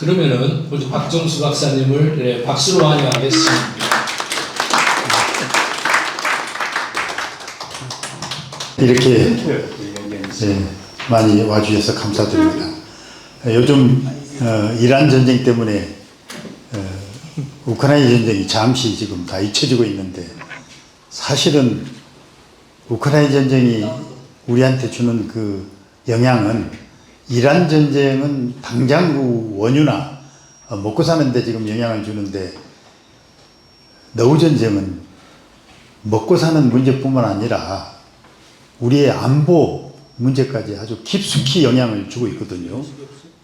그러면은 우리 박정수 박사님을 박수로 환영하겠습니다. 이렇게 많이 와주셔서 감사드립니다. 요즘 이란 전쟁 때문에 우크라이나 전쟁이 잠시 지금 다 잊혀지고 있는데, 사실은 우크라이나 전쟁이 우리한테 주는 그 영향은, 이란 전쟁은 당장 그 원유나 먹고 사는데 지금 영향을 주는데, 너우 전쟁은 먹고 사는 문제뿐만 아니라 우리의 안보 문제까지 아주 깊숙이 영향을 주고 있거든요.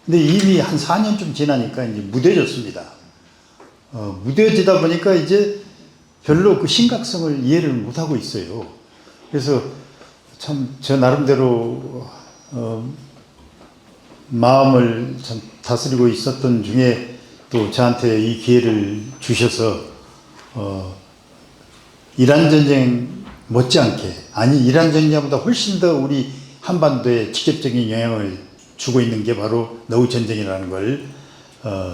근데 이미 한 4년쯤 지나니까 이제 무뎌졌습니다. 무뎌지다 보니까 이제 별로 그 심각성을 이해를 못하고 있어요. 그래서 참 저 나름대로 마음을 참 다스리고 있었던 중에 또 저한테 이 기회를 주셔서 이란 전쟁 못지않게, 아니 이란 전쟁보다 훨씬 더 우리 한반도에 직접적인 영향을 주고 있는 게 바로 너우 전쟁이라는 걸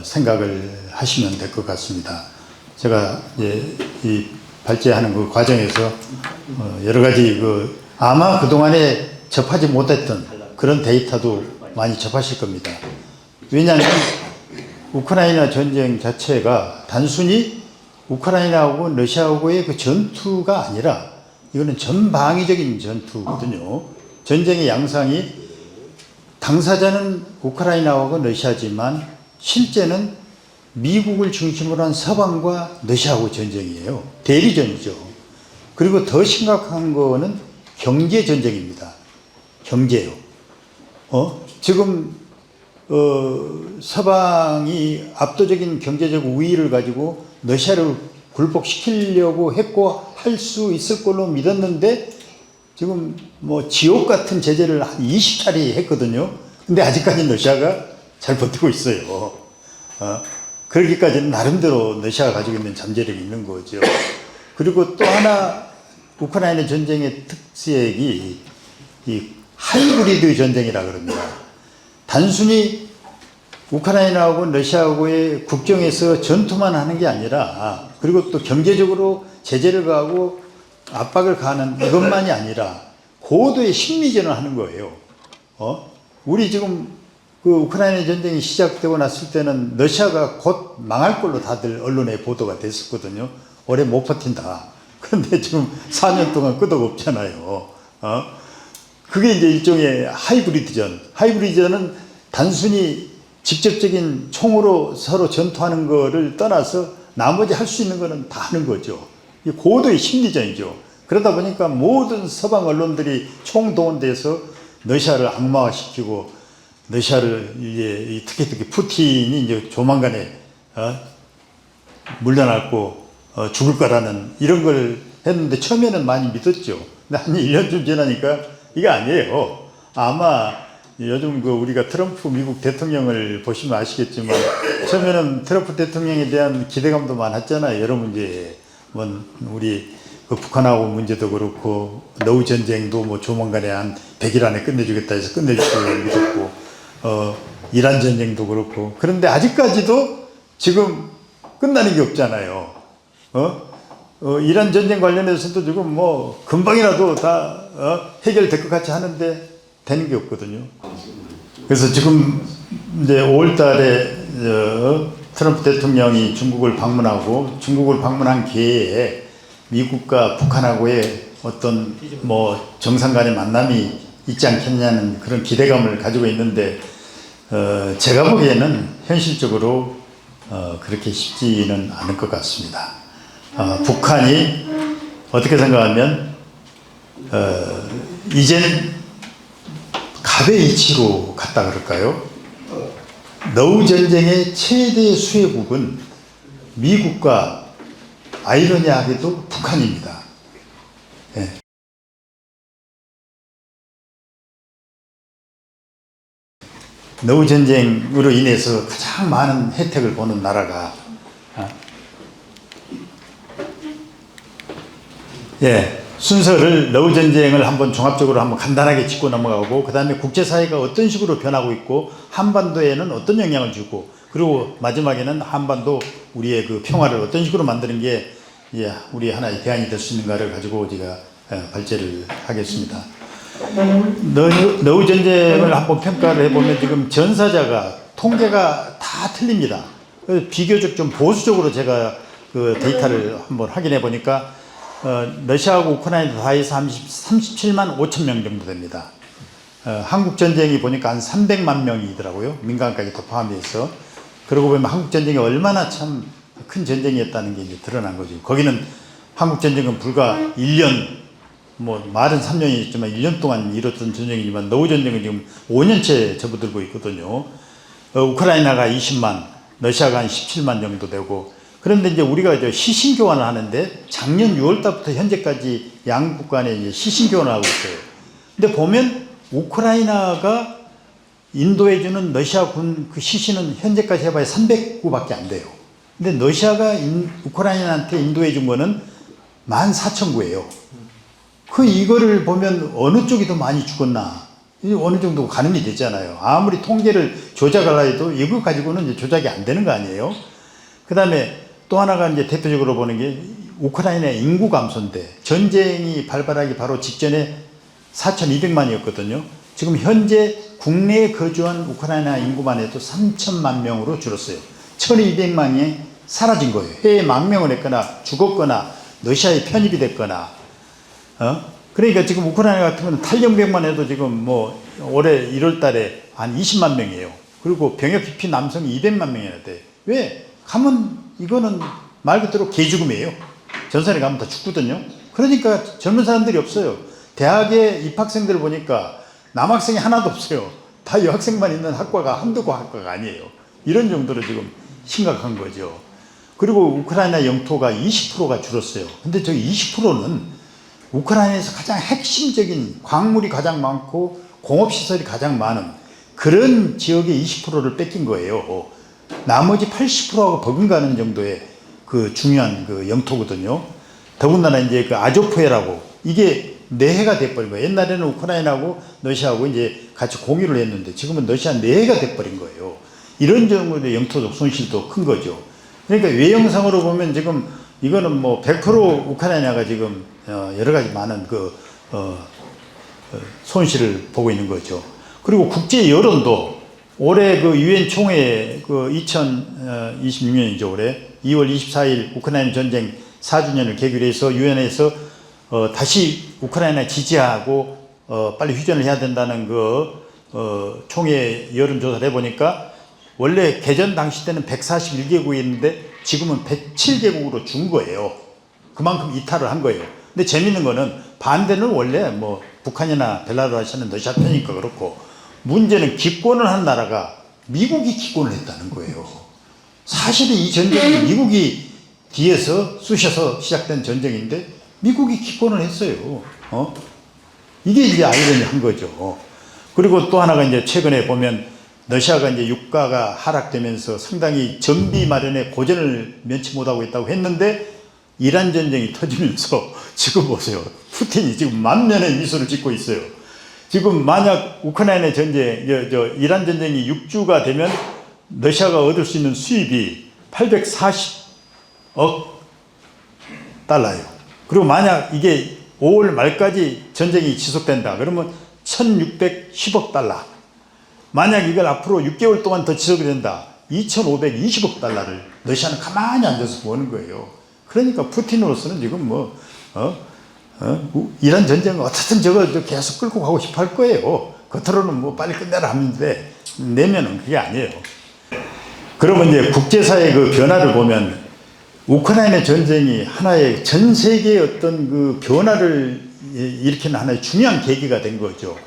생각을 하시면 될 것 같습니다. 제가 이제 이 발제하는 그 과정에서 여러 가지 아마 그동안에 접하지 못했던 그런 데이터도 많이 접하실 겁니다. 왜냐하면 우크라이나 전쟁 자체가 단순히 우크라이나하고 러시아하고의 그 전투가 아니라, 이거는 전방위적인 전투거든요. 전쟁의 양상이, 당사자는 우크라이나하고 러시아지만 실제는 미국을 중심으로 한 서방과 러시아하고 전쟁이에요. 대리전이죠. 그리고 더 심각한 거는 경제 전쟁입니다. 경제요. 지금 서방이 압도적인 경제적 우위를 가지고 러시아를 굴복시키려고 했고 할 수 있을 걸로 믿었는데, 지금 뭐 지옥 같은 제재를 한 20차례 했거든요. 근데 아직까지 러시아가 잘 버티고 있어요. 그러기까지는 나름대로 러시아가 가지고 있는 잠재력이 있는 거죠. 그리고 또 하나 우크라이나 전쟁의 특색이 이 하이브리드 전쟁이라 그럽니다. 단순히 우크라이나하고 러시아하고의 국경에서 전투만 하는 게 아니라, 그리고 또 경제적으로 제재를 가하고 압박을 가하는 이것만이 아니라 고도의 심리전을 하는 거예요. 우리 지금 그 우크라이나 전쟁이 시작되고 났을 때는 러시아가 곧 망할 걸로 다들 언론에 보도가 됐었거든요. 오래 못 버틴다. 그런데 지금 4년 동안 끄덕없잖아요. 그게 이제 일종의 하이브리드전. 하이브리드전은 단순히 직접적인 총으로 서로 전투하는 거를 떠나서 나머지 할 수 있는 거는 다 하는 거죠. 이 고도의 심리전이죠. 그러다 보니까 모든 서방 언론들이 총동원돼서 러시아를 악마화시키고, 러시아를 이제 특히 푸틴이 이제 조만간에 물러날 죽을 거라는 이런 걸 했는데, 처음에는 많이 믿었죠. 근데 한 1년쯤 지나니까 이게 아니에요. 아마 요즘 우리가 트럼프 미국 대통령을 보시면 아시겠지만, 처음에는 트럼프 대통령에 대한 기대감도 많았잖아요. 여러 문제에. 우리 북한하고 문제도 그렇고, 너우 전쟁도 뭐 조만간에 한 100일 안에 끝내주겠다 해서 끝내줄 줄 믿었고, 이란 전쟁도 그렇고. 그런데 아직까지도 지금 끝나는 게 없잖아요. 이란 전쟁 관련해서도 지금 뭐 금방이라도 다 해결될 것 같이 하는데 되는 게 없거든요. 그래서 지금 이제 5월 달에 트럼프 대통령이 중국을 방문하고, 중국을 방문한 기회에 미국과 북한하고의 어떤 뭐 정상 간의 만남이 있지 않겠냐는 그런 기대감을 가지고 있는데, 제가 보기에는 현실적으로 그렇게 쉽지는 않을 것 같습니다. 북한이 어떻게 생각하면 이제는 갑의 이치로 갔다 그럴까요? 너우 전쟁의 최대 수혜국은 미국과 아이러니하게도 북한입니다. 예. 너우 전쟁으로 인해서 가장 많은 혜택을 보는 나라가 순서를 너우 전쟁을 한번 종합적으로 한번 간단하게 짚고 넘어가고, 그 다음에 국제사회가 어떤 식으로 변하고 있고 한반도에는 어떤 영향을 주고, 그리고 마지막에는 한반도 우리의 그 평화를 어떤 식으로 만드는 게 우리 하나의 대안이 될 수 있는가를 가지고 제가 발제를 하겠습니다. 너우 전쟁을 한번 평가를 해보면 지금 전사자가 통계가 다 틀립니다. 비교적 좀 보수적으로 제가 그 데이터를 한번 확인해 보니까 러시아하고 우크라이나 다 해서 37만 5천 명 정도 됩니다. 한국 전쟁이 보니까 한 300만 명이더라고요. 민간까지 더 포함해서. 그러고 보면 한국 전쟁이 얼마나 참 큰 전쟁이었다는 게 이제 드러난 거죠. 거기는 한국 전쟁은 불과 1년, 뭐 말은 3년이었지만 1년 동안 이뤘던 전쟁이지만 너우 전쟁은 지금 5년째 접어들고 있거든요. 우크라이나가 20만, 러시아가 한 17만 정도 되고, 그런데 이제 우리가 이제 시신 교환을 하는데 작년 6월 달부터 현재까지 양국 간에 이제 시신 교환을 하고 있어요. 근데 보면 우크라이나가 인도해 주는 러시아 군 그 시신은 현재까지 해봐야 300구밖에 안 돼요. 근데 러시아가 우크라이나한테 인도해 준 거는 14,000구예요. 이거를 보면 어느 쪽이 더 많이 죽었나 어느 정도 가늠이 되잖아요. 아무리 통계를 조작하려 해도 이거 가지고는 이제 조작이 안 되는 거 아니에요. 그 다음에 또 하나가 이제 대표적으로 보는 게 우크라이나의 인구 감소인데, 전쟁이 발발하기 바로 직전에 4,200만이었거든요. 지금 현재 국내에 거주한 우크라이나 인구만 해도 3천만 명으로 줄었어요. 1,200만이 사라진 거예요. 해외에 망명을 했거나 죽었거나 러시아에 편입이 됐거나. 그러니까 지금 우크라이나 같으면 탈영병만 해도 지금 뭐 올해 1월 달에 한 20만 명이에요. 그리고 병역 기피 남성이 200만 명이나 돼. 왜? 가면 이거는 말 그대로 개죽음이에요. 전선에 가면 다 죽거든요. 그러니까 젊은 사람들이 없어요. 대학에 입학생들 보니까 남학생이 하나도 없어요. 다 여학생만 있는 학과가 한두 학과가 아니에요. 이런 정도로 지금 심각한 거죠. 그리고 우크라이나 영토가 20%가 줄었어요. 근데 저 20%는 우크라이나에서 가장 핵심적인 광물이 가장 많고 공업시설이 가장 많은 그런 지역의 20%를 뺏긴 거예요. 나머지 80%하고 버금가는 정도의 그 중요한 그 영토거든요. 더군다나 이제 그 아조프해라고 이게 내해가 돼버린 거예요. 옛날에는 우크라이나하고 러시아하고 이제 같이 공유를 했는데 지금은 러시아 내해가 돼버린 거예요. 이런 정도의 영토적 손실도 큰 거죠. 그러니까 외형상으로 보면 지금 이거는 뭐 100% 우크라이나가 지금 여러 가지 많은 그 손실을 보고 있는 거죠. 그리고 국제 여론도 올해 그 유엔 총회 그 2026년이죠. 올해 2월 24일 우크라이나 전쟁 4주년을 계기로 해서 유엔에서 다시 우크라이나 지지하고 빨리 휴전을 해야 된다는 그 총회 여론조사를 해보니까 원래 개전 당시 때는 141개국이었는데 지금은 107개국으로 준 거예요. 그만큼 이탈을 한 거예요. 근데 재밌는 거는 반대는 원래 뭐 북한이나 벨라루시아는 러시아 편이니까 그렇고, 문제는 기권을 한 나라가 미국이 기권을 했다는 거예요. 사실은 이 전쟁은 미국이 뒤에서 쑤셔서 시작된 전쟁인데 미국이 기권을 했어요. 이게 이제 아이러니한 거죠. 그리고 또 하나가 이제 최근에 보면 러시아가 이제 유가가 하락되면서 상당히 전비 마련에 고전을 면치 못하고 있다고 했는데 이란 전쟁이 터지면서 지금 보세요. 푸틴이 지금 만면의 미소를 짓고 있어요. 지금 만약 우크라이나 전쟁, 이란 전쟁이 6주가 되면 러시아가 얻을 수 있는 수입이 840억 달러예요. 그리고 만약 이게 5월 말까지 전쟁이 지속된다. 그러면 1610억 달러. 만약 이걸 앞으로 6개월 동안 더 지속이 된다. 2520억 달러를 러시아는 가만히 앉아서 보는 거예요. 그러니까 푸틴으로서는 지금 이란 전쟁은 어떻든 저거 계속 끌고 가고 싶어 할 거예요. 겉으로는 뭐 빨리 끝내라 하는데 내면은 그게 아니에요. 그러면 이제 국제사회의 그 변화를 보면 우크라이나 전쟁이 하나의 전 세계의 어떤 그 변화를 일으키는 하나의 중요한 계기가 된 거죠.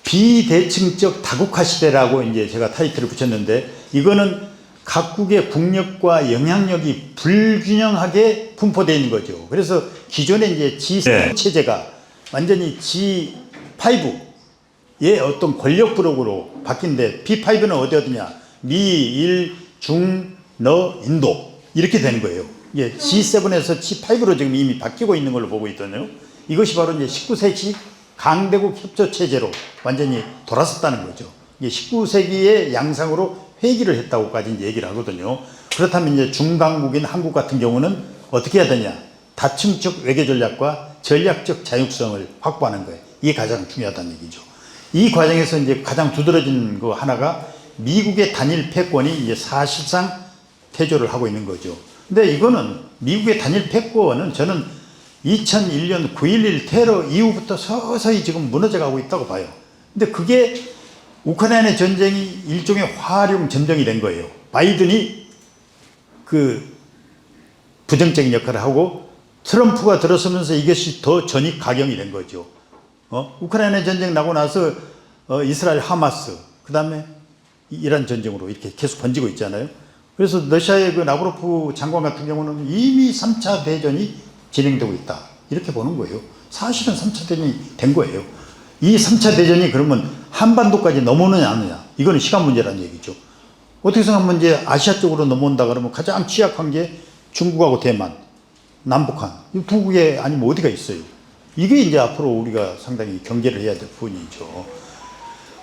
비대칭적 다국화 시대라고 이제 제가 타이틀을 붙였는데, 이거는 각국의 국력과 영향력이 불균형하게 분포되어 있는 거죠. 그래서 기존에 이제 G7 체제가 완전히 G5의 어떤 권력 브록으로 바뀐데, B5는 어디냐? 미, 일, 중, 너, 인도. 이렇게 되는 거예요. 예, G7에서 G5로 지금 이미 바뀌고 있는 걸로 보고 있거든요. 이것이 바로 이제 19세기 강대국 협조 체제로 완전히 돌아섰다는 거죠. 이게 19세기의 양상으로 회기를 했다고까지 이제 얘기를 하거든요. 그렇다면 이제 중강국인 한국 같은 경우는 어떻게 해야 되냐? 다층적 외교 전략과 전략적 자율성을 확보하는 거예요. 이게 가장 중요하다는 얘기죠. 이 과정에서 이제 가장 두드러진 거 하나가 미국의 단일 패권이 이제 사실상 태조를 하고 있는 거죠. 근데 이거는 미국의 단일 패권은 저는 2001년 9.11 테러 이후부터 서서히 지금 무너져 가고 있다고 봐요. 근데 그게 우크라이나 전쟁이 일종의 활용 전쟁이 된 거예요. 바이든이 그 부정적인 역할을 하고 트럼프가 들어서면서 이것이 더 전익 각영이 된 거죠. 우크라이나 전쟁 나고 나서 이스라엘 하마스, 그 다음에 이란 전쟁으로 이렇게 계속 번지고 있잖아요. 그래서 러시아의 그 라브로프 장관 같은 경우는 이미 3차 대전이 진행되고 있다. 이렇게 보는 거예요. 사실은 3차 대전이 된 거예요. 이 3차 대전이 그러면 한반도까지 넘어오느냐 안 오느냐. 이거는 시간 문제라는 얘기죠. 어떻게 생각하면 이제 아시아 쪽으로 넘어온다 그러면 가장 취약한 게 중국하고 대만, 남북한. 이 두 국에 아니면 어디가 있어요. 이게 이제 앞으로 우리가 상당히 경계를 해야 될 부분이죠.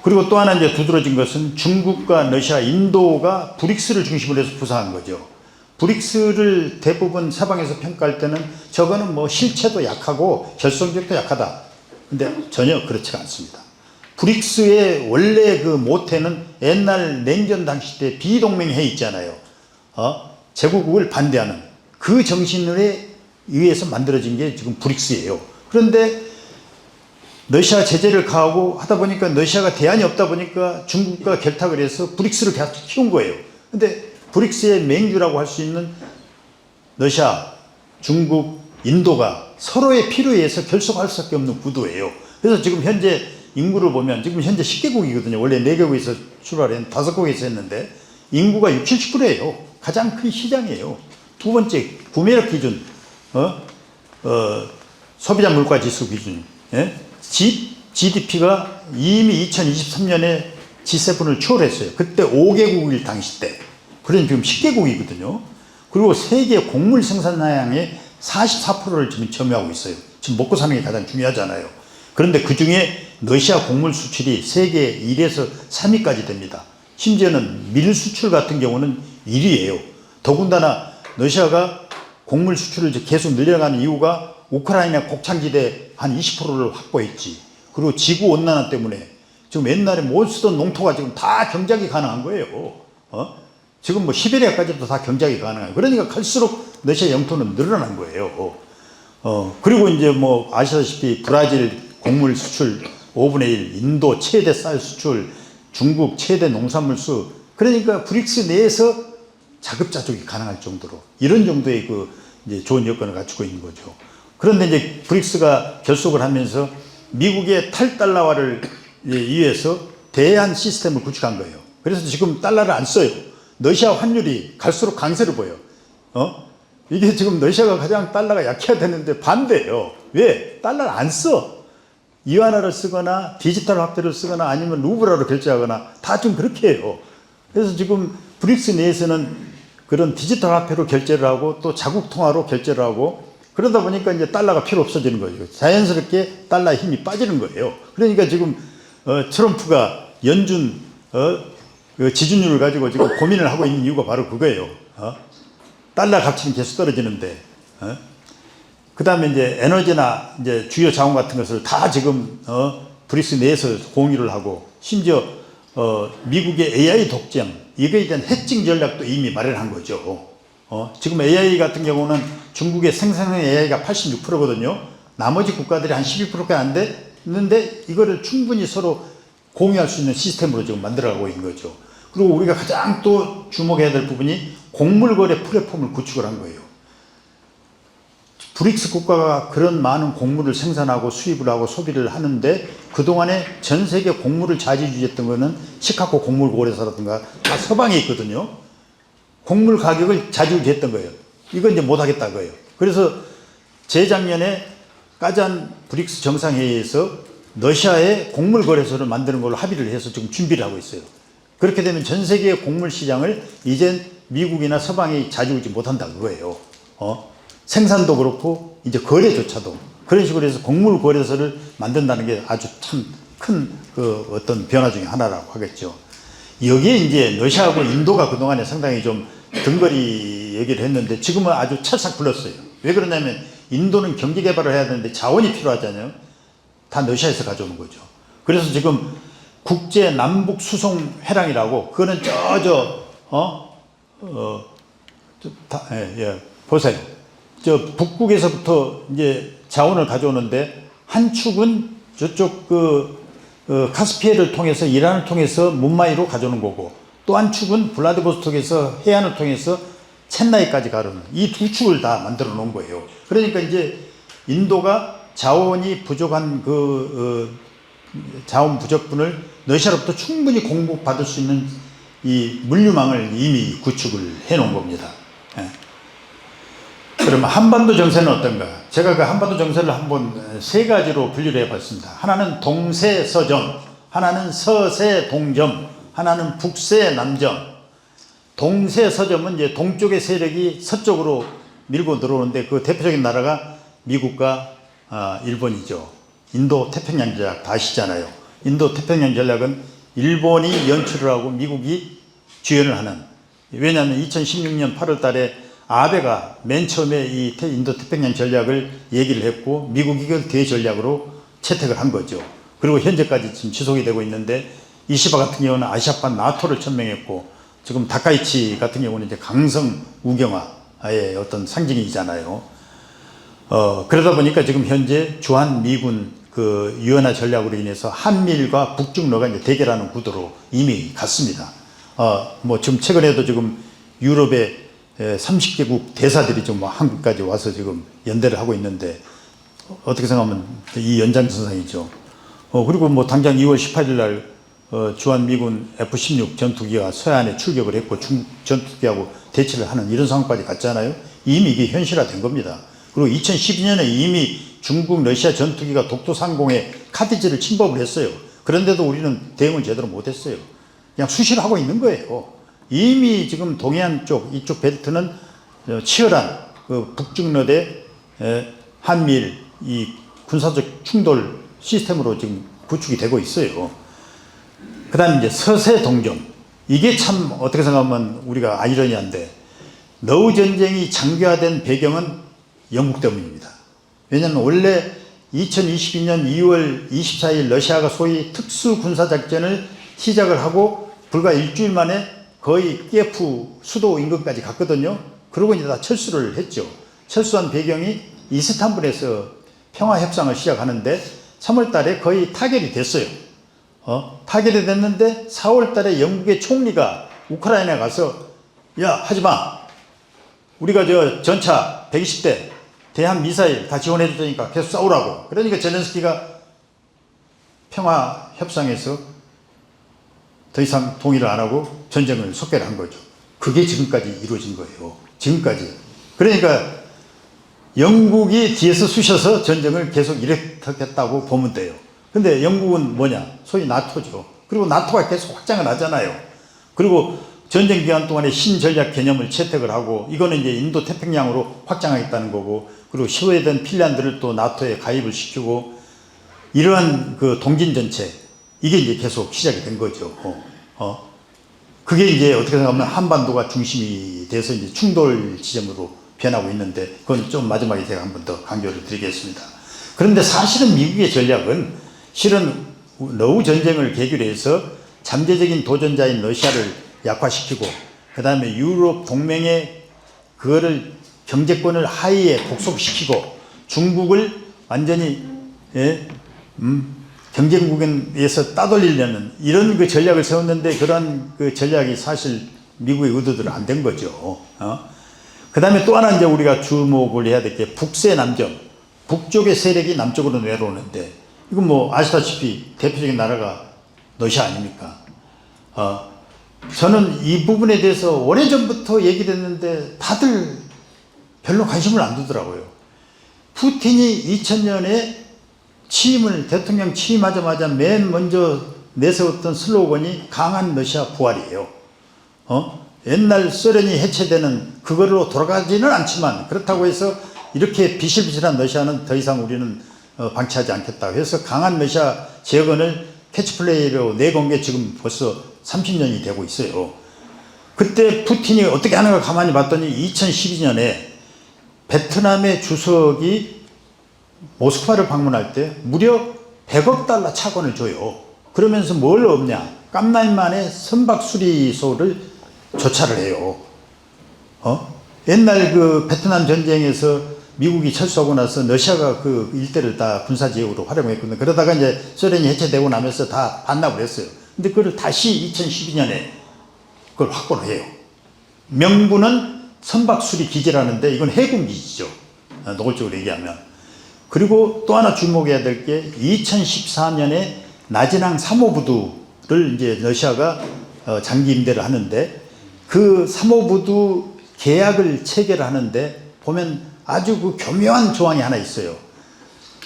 그리고 또 하나 이제 두드러진 것은 중국과 러시아, 인도가 브릭스를 중심으로 해서 부상한 거죠. 브릭스를 대부분 서방에서 평가할 때는 저거는 뭐 실체도 약하고 결속력도 약하다. 근데 전혀 그렇지가 않습니다. 브릭스의 원래 그 모태는 옛날 냉전 당시 때 비동맹회 있잖아요. 제국을 반대하는 그 정신에 의해서 만들어진 게 지금 브릭스예요. 그런데 러시아 제재를 가하고 하다 보니까 러시아가 대안이 없다 보니까 중국과 결탁을 해서 브릭스를 계속 키운 거예요. 근데 브릭스의 맹주라고 할 수 있는 러시아, 중국, 인도가 서로의 필요에 의해서 결속할 수밖에 없는 구도예요. 그래서 지금 현재 인구를 보면 지금 현재 10개국이거든요. 원래 4개국에서 출발한 5개국에서 했는데 인구가 60, 70%예요. 가장 큰 시장이에요. 두 번째, 구매력 기준, 소비자 물가 지수 기준, GDP가 이미 2023년에 G7을 초월했어요. 그때 5개국일 당시 때. 그런 지금 10개국이거든요. 그리고 세계 곡물 생산량의 44%를 지금 점유하고 있어요. 지금 먹고 사는 게 가장 중요하잖아요. 그런데 그 중에 러시아 곡물 수출이 세계 1에서 3위까지 됩니다. 심지어는 밀 수출 같은 경우는 1위예요. 더군다나 러시아가 곡물 수출을 계속 늘려가는 이유가 우크라이나 곡창지대 한 20%를 확보했지. 그리고 지구 온난화 때문에 지금 옛날에 못 쓰던 농토가 지금 다 경작이 가능한 거예요. 지금 뭐 시베리아까지도 다 경작이 가능해요. 그러니까 갈수록 러시아 영토는 늘어난 거예요. 그리고 이제 뭐 아시다시피 브라질 곡물 수출 5분의 1, 인도 최대 쌀 수출, 중국 최대 농산물 수. 그러니까 브릭스 내에서 자급자족이 가능할 정도로 이런 정도의 그 이제 좋은 여건을 갖추고 있는 거죠. 그런데 이제 브릭스가 결속을 하면서 미국의 탈달러화를 위해서 대한 시스템을 구축한 거예요. 그래서 지금 달러를 안 써요. 러시아 환율이 갈수록 강세를 보여. 이게 지금 러시아가 가장 달러가 약해야 되는데 반대예요. 왜? 달러를 안 써. 이완화를 쓰거나 디지털 화폐를 쓰거나 아니면 루블화로 결제하거나 다 좀 그렇게 해요. 그래서 지금 브릭스 내에서는 그런 디지털 화폐로 결제를 하고 또 자국 통화로 결제를 하고 그러다 보니까 이제 달러가 필요 없어지는 거예요. 자연스럽게 달러의 힘이 빠지는 거예요. 그러니까 지금 트럼프가 연준 지준율을 가지고 지금 고민을 하고 있는 이유가 바로 그거예요. 달러 가치는 계속 떨어지는데, 그 다음에 이제 에너지나 이제 주요 자원 같은 것을 다 지금, 브릭스 내에서 공유를 하고, 심지어, 미국의 AI 독점, 이거에 대한 해칭 전략도 이미 마련한 거죠. 지금 AI 같은 경우는 중국의 생산형 AI가 86%거든요. 나머지 국가들이 한 12%가 안 됐는데, 이거를 충분히 서로 공유할 수 있는 시스템으로 지금 만들어가고 있는 거죠. 그리고 우리가 가장 또 주목해야 될 부분이 곡물거래 플랫폼을 구축을 한 거예요. 브릭스 국가가 그런 많은 곡물을 생산하고 수입을 하고 소비를 하는데 그동안에 전 세계 곡물을 좌지우지했던 거는 시카고 곡물 거래소라든가 다 서방에 있거든요. 곡물 가격을 좌지우지했던 거예요. 이건 이제 못하겠다 거예요. 그래서 재작년에 까잔 브릭스 정상회의에서 러시아의 곡물 거래소를 만드는 걸로 합의를 해서 지금 준비를 하고 있어요. 그렇게 되면 전 세계의 곡물 시장을 이젠 미국이나 서방이 좌지우지 못한다 그거예요. 생산도 그렇고 이제 거래조차도 그런 식으로 해서 곡물 거래소를 만든다는 게 아주 참 큰 그 어떤 변화 중에 하나라고 하겠죠. 여기에 이제 러시아하고 인도가 그동안에 상당히 좀 등거리 얘기를 했는데 지금은 아주 찰싹 불렀어요. 왜 그러냐면 인도는 경제 개발을 해야 되는데 자원이 필요하잖아요. 다 러시아에서 가져오는 거죠. 그래서 지금 국제 남북 수송 회랑이라고 그거는 보세요. 저 북극에서부터 이제 자원을 가져오는데 한 축은 저쪽 카스피해를 통해서 이란을 통해서 문마이로 가져오는 거고 또 한 축은 블라디보스톡에서 해안을 통해서 첸나이까지 가는 이 두 축을 다 만들어 놓은 거예요. 그러니까 이제 인도가 자원이 부족한 자원 부족분을 러시아로부터 충분히 공급받을 수 있는 이 물류망을 이미 구축을 해 놓은 겁니다. 예. 그러면 한반도 정세는 어떤가? 제가 그 한반도 정세를 한번 세 가지로 분류를 해봤습니다. 하나는 동세서점, 하나는 서세동점, 하나는 북세남점. 동세서점은 이제 동쪽의 세력이 서쪽으로 밀고 들어오는데 그 대표적인 나라가 미국과 일본이죠. 인도 태평양 전략 다 아시잖아요. 인도 태평양 전략은 일본이 연출을 하고 미국이 주연을 하는. 왜냐하면 2016년 8월 달에 아베가 맨 처음에 이 인도 태평양 전략을 얘기를 했고 미국이 이걸 대전략으로 채택을 한 거죠. 그리고 현재까지 지금 지속이 되고 있는데 이시바 같은 경우는 아시아판 나토를 천명했고 지금 다카이치 같은 경우는 이제 강성 우경화의 어떤 상징이잖아요. 그러다 보니까 지금 현재 주한 미군 그 유엔화 전략으로 인해서 한미일과 북중러가 이제 대결하는 구도로 이미 갔습니다. 뭐 지금 최근에도 지금 유럽의 30개국 대사들이 좀 한국까지 와서 지금 연대를 하고 있는데 어떻게 생각하면 이 연장선상이죠. 그리고 뭐 당장 2월 18일 날 주한미군 F-16 전투기가 서해안에 출격을 했고 중국 전투기하고 대치를 하는 이런 상황까지 갔잖아요. 이미 이게 현실화된 겁니다. 그리고 2012년에 이미 중국 러시아 전투기가 독도 상공에 카디지를 침범을 했어요. 그런데도 우리는 대응을 제대로 못했어요. 그냥 수시로 하고 있는 거예요. 이미 지금 동해안 쪽 이쪽 벨트는 치열한 그 북중러대 한미일 이 군사적 충돌 시스템으로 지금 구축이 되고 있어요. 그 다음에 이제 서세동점. 이게 참 어떻게 생각하면 우리가 아이러니한데 너우 전쟁이 장기화된 배경은 영국 때문입니다. 왜냐하면 원래 2022년 2월 24일 러시아가 소위 특수군사작전을 시작을 하고 불과 일주일 만에 거의 키예프 수도 인근까지 갔거든요. 그러고 이제 다 철수를 했죠. 철수한 배경이 이스탄불에서 평화협상을 시작하는데 3월 달에 거의 타결이 됐어요. 타결이 됐는데 4월 달에 영국의 총리가 우크라이나에 가서 야, 하지 마. 우리가 저 전차 120대 대한 미사일 다 지원해 줄 테니까 계속 싸우라고. 그러니까 젤렌스키가 평화협상에서 더 이상 동의를 안 하고 전쟁을 속개를 한 거죠. 그게 지금까지 이루어진 거예요. 지금까지. 그러니까 영국이 뒤에서 쑤셔서 전쟁을 계속 일으켰다고 보면 돼요. 근데 영국은 뭐냐? 소위 나토죠. 그리고 나토가 계속 확장을 하잖아요. 그리고 전쟁 기간 동안에 신전략 개념을 채택을 하고 이거는 이제 인도 태평양으로 확장하겠다는 거고 그리고 스웨덴, 핀란드를 또 나토에 가입을 시키고 이러한 그 동진전체 이게 이제 계속 시작이 된 거죠. 그게 이제 어떻게 생각하면 한반도가 중심이 돼서 이제 충돌 지점으로 변하고 있는데 그건 좀 마지막에 제가 한 번 더 강조를 드리겠습니다. 그런데 사실은 미국의 전략은 실은 러우 전쟁을 계기로 해서 잠재적인 도전자인 러시아를 약화시키고 그 다음에 유럽 동맹의 그거를 경제권을 하위에 복속시키고 중국을 완전히 경제국에서 따돌리려는 이런 그 전략을 세웠는데 그런 그 전략이 사실 미국의 의도대로 안 된 거죠. 그 다음에 또 하나 이제 우리가 주목을 해야 될 게 북세남점. 북쪽의 세력이 남쪽으로 내려오는데 이건 뭐 아시다시피 대표적인 나라가 러시아 아닙니까? 저는 이 부분에 대해서 오래전부터 얘기를 했는데 다들 별로 관심을 안 두더라고요. 푸틴이 2000년에 대통령 취임하자마자 맨 먼저 내세웠던 슬로건이 강한 러시아 부활이에요. 옛날 소련이 해체되는 그거로 돌아가지는 않지만 그렇다고 해서 이렇게 비실비실한 러시아는 더 이상 우리는 방치하지 않겠다. 그래서 강한 러시아 재건을 캐치플레이로 내건 게 지금 벌써 30년이 되고 있어요. 그때 푸틴이 어떻게 하는가 가만히 봤더니 2012년에 베트남의 주석이 모스크바를 방문할 때 무려 100억 달러 차관을 줘요. 그러면서 뭘 얻냐? 깜나인만의 선박수리소를 조차를 해요. 옛날 그 베트남 전쟁에서 미국이 철수하고 나서 러시아가 그 일대를 다 군사지역으로 활용했거든요. 그러다가 이제 소련이 해체되고 나면서 다 반납을 했어요. 근데 그걸 다시 2012년에 그걸 확보를 해요. 명분은 선박수리 기지라는데 이건 해군 기지죠. 노골적으로 얘기하면. 그리고 또 하나 주목해야 될 게 2014년에 나진항 3호 부두를 이제 러시아가 장기 임대를 하는데 그 3호 부두 계약을 체결하는데 보면 아주 그 교묘한 조항이 하나 있어요.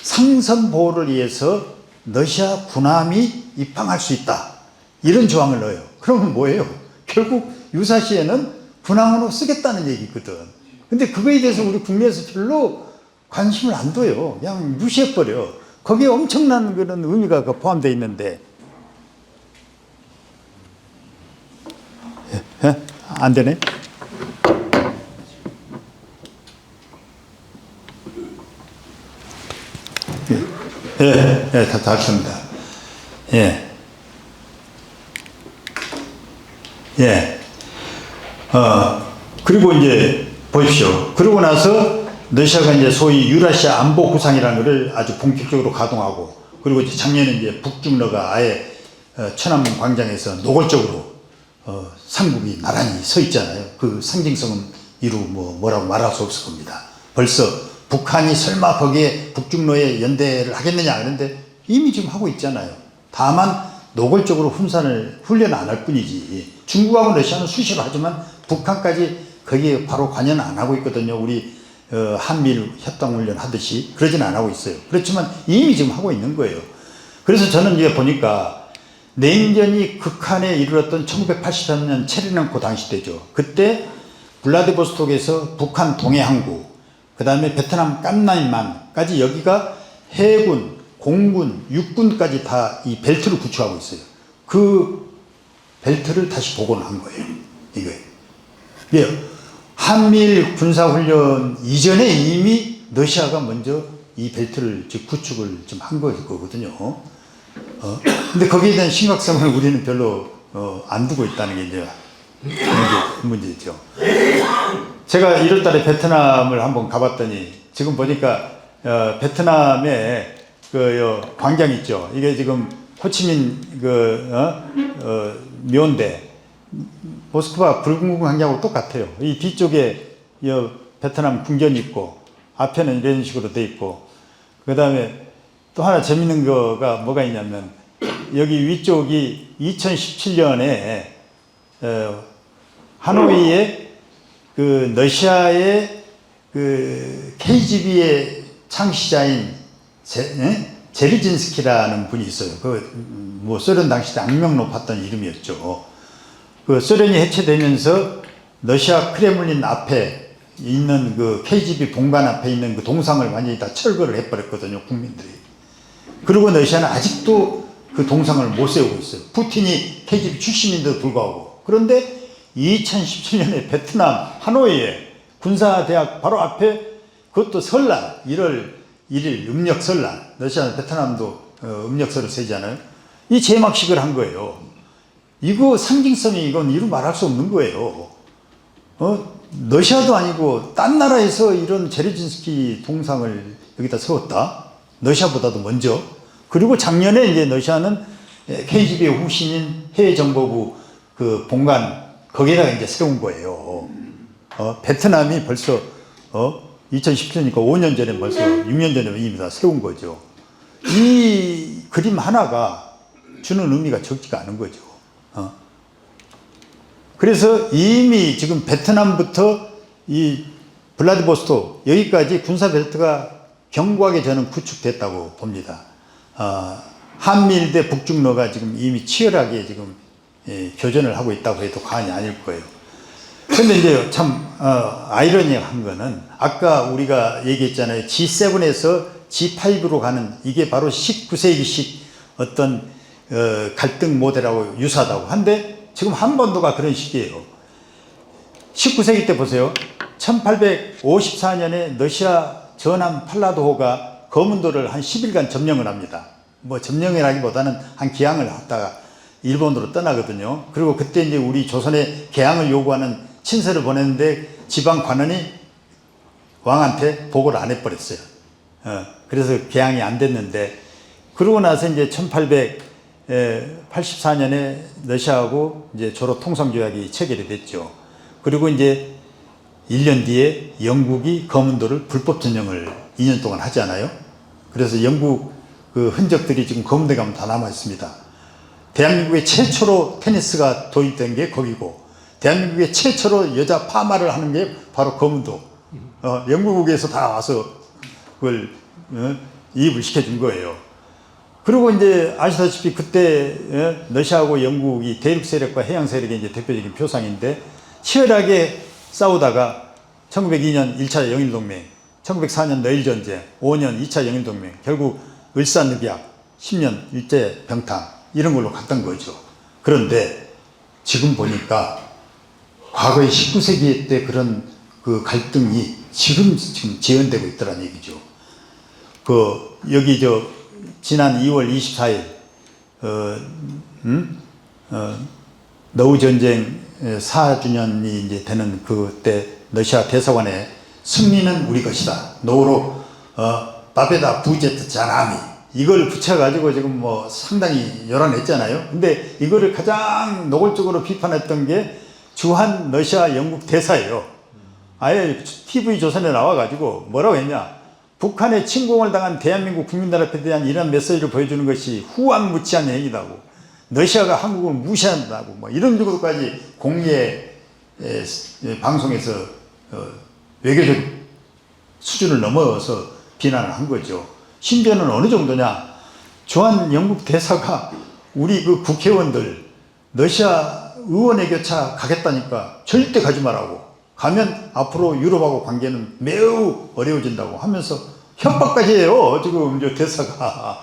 상선 보호를 위해서 러시아 군함이 입항할 수 있다. 이런 조항을 넣어요. 그러면 뭐예요? 결국 유사시에는 군함으로 쓰겠다는 얘기거든. 근데 그거에 대해서 우리 국내에서 별로 관심을 안 둬요. 그냥 무시해버려. 거기에 엄청난 그런 의미가 포함되어 있는데. 안 되네? 다 했습니다. 그리고 이제 보십시오. 그러고 나서 러시아가 이제 소위 유라시아 안보 구상이라는 것을 아주 본격적으로 가동하고, 그리고 이제 작년에 이제 북중러가 아예 천안문 광장에서 노골적으로 삼국이 나란히 서 있잖아요. 그 상징성은 이루 뭐라고 말할 수 없을 겁니다. 벌써 북한이 설마 거기에 북중러에 연대를 하겠느냐, 그런데 이미 지금 하고 있잖아요. 다만 노골적으로 훈련을 안 할 뿐이지. 중국하고 러시아는 수시로 하지만 북한까지 거기에 바로 관여는 안 하고 있거든요. 우리 한미일 협동훈련 하듯이 그러진 안 하고 있어요. 그렇지만 이미 지금 하고 있는 거예요. 그래서 저는 이제 보니까 냉전이 극한에 이르렀던 1983년 체르넨코 당시 때죠. 그때 블라디보스톡에서 북한 동해항구, 그 다음에 베트남 깜나인만까지 여기가 해군, 공군, 육군까지 다 이 벨트를 구축하고 있어요. 그 벨트를 다시 복원한 거예요. 이거예요. 예. 한미일 군사훈련 이전에 이미 러시아가 먼저 이 벨트를 구축을 좀 한 거거든요. 근데 거기에 대한 심각성을 우리는 별로 안 두고 있다는 게 이제 문제죠. 제가 1월 달에 베트남을 한번 가봤더니 지금 보니까 베트남에 그 광장 있죠. 이게 지금 호치민 묘인데 모스크바 불공군 광장하고 똑같아요. 이 뒤쪽에 베트남 궁전이 있고 앞에는 이런 식으로 돼 있고, 그 다음에 또 하나 재밌는 거가 뭐가 있냐면 여기 위쪽이 2017년에 하노이에 그 러시아의 그 KGB의 창시자인 제르진스키라는 분이 있어요. 그 소련 당시 때 악명 높았던 이름이었죠. 그 소련이 해체되면서 러시아 크레물린 앞에 있는 그 KGB 본관 앞에 있는 그 동상을 완전히 다 철거를 해버렸거든요, 국민들이. 그리고 러시아는 아직도 그 동상을 못 세우고 있어요. 푸틴이 KGB 출신인데도 불구하고. 그런데 2017년에 베트남 하노이에 군사대학 바로 앞에, 그것도 설날 1월 1일 음력 설날, 러시아는 베트남도 음력설을 세잖아요. 이 제막식을 한 거예요. 이거 상징성이 이건 이루 말할 수 없는 거예요. 러시아도 아니고 딴 나라에서 이런 제르진스키 동상을 여기다 세웠다. 러시아보다도 먼저. 그리고 작년에 이제 러시아는 KGB의 후신인 해외정보부 그 본관 거기에다가 이제 세운 거예요. 베트남이 벌써 2017년이니까 5년 전에 벌써 6년 전에 이미 다 세운 거죠. 이 그림 하나가 주는 의미가 적지가 않은 거죠. 그래서 이미 지금 베트남부터 이 블라디보스토크 여기까지 군사 벨트가 견고하게 저는 구축됐다고 봅니다. 한미일 대 북중러가 지금 이미 치열하게 지금 교전을 하고 있다고 해도 과언이 아닐 거예요. 근데 이제 참 아이러니한 거는 아까 우리가 얘기했잖아요. G7에서 G5로 가는, 이게 바로 19세기식 어떤 갈등 모델하고 유사하다고 한데 지금 한반도가 그런 시기예요. 19세기 때 보세요. 1854년에 러시아 전함 팔라도호가 거문도를 한 10일간 점령을 합니다. 뭐 점령이라기보다는 한 기항을 하다가 일본으로 떠나거든요. 그리고 그때 이제 우리 조선에 개항을 요구하는 친서를 보냈는데 지방 관원이 왕한테 보고를 안 해버렸어요. 그래서 개항이 안 됐는데, 그러고 나서 이제 1884년에 러시아하고 이제 조로 통상 조약이 체결이 됐죠. 그리고 이제 1년 뒤에 영국이 거문도를 불법 점령을 2년 동안 하지 않아요? 그래서 영국 그 흔적들이 지금 거문도에 가면 다 남아 있습니다. 대한민국에 최초로 테니스가 도입된 게 거기고, 대한민국에 최초로 여자 파마를 하는 게 바로 거문도. 영국에서 다 와서 그걸 이입을 시켜준 거예요. 그리고 이제 아시다시피 그때 러시아하고 영국이 대륙 세력과 해양 세력의 이제 대표적인 표상인데, 치열하게 싸우다가 1902년 1차 영일동맹, 1904년 너일전쟁, 5년 2차 영일동맹, 결국 을사늑약, 10년 일제병탕 이런 걸로 갔던 거죠. 그런데 지금 보니까 과거에 19세기 때 그런 그 갈등이 지금 재현되고 있더란 얘기죠. 여기 지난 2월 24일 너우전쟁 4주년이 이제 되는 그때 러시아 대사관에 승리는 우리 것이다. 노로 바베다 부제트 자나미 이걸 붙여가지고 지금 뭐 상당히 요란했잖아요. 근데 이거를 가장 노골적으로 비판했던 게 주한 러시아 영국 대사예요. 아예 TV 조선에 나와가지고 뭐라고 했냐. 북한에 침공을 당한 대한민국 국민들 앞에 대한 이런 메시지를 보여주는 것이 후안무치한 행위다고. 러시아가 한국을 무시한다고. 뭐 이런 식으로까지 공개 방송에서 외교적 수준을 넘어서 비난을 한 거죠. 심지어는 어느 정도냐. 주한 영국 대사가 우리 그 국회의원들 러시아 의원의 교차 가겠다니까 절대 가지 말라고. 가면 앞으로 유럽하고 관계는 매우 어려워진다고 하면서 협박까지 해요. 지금 저 대사가.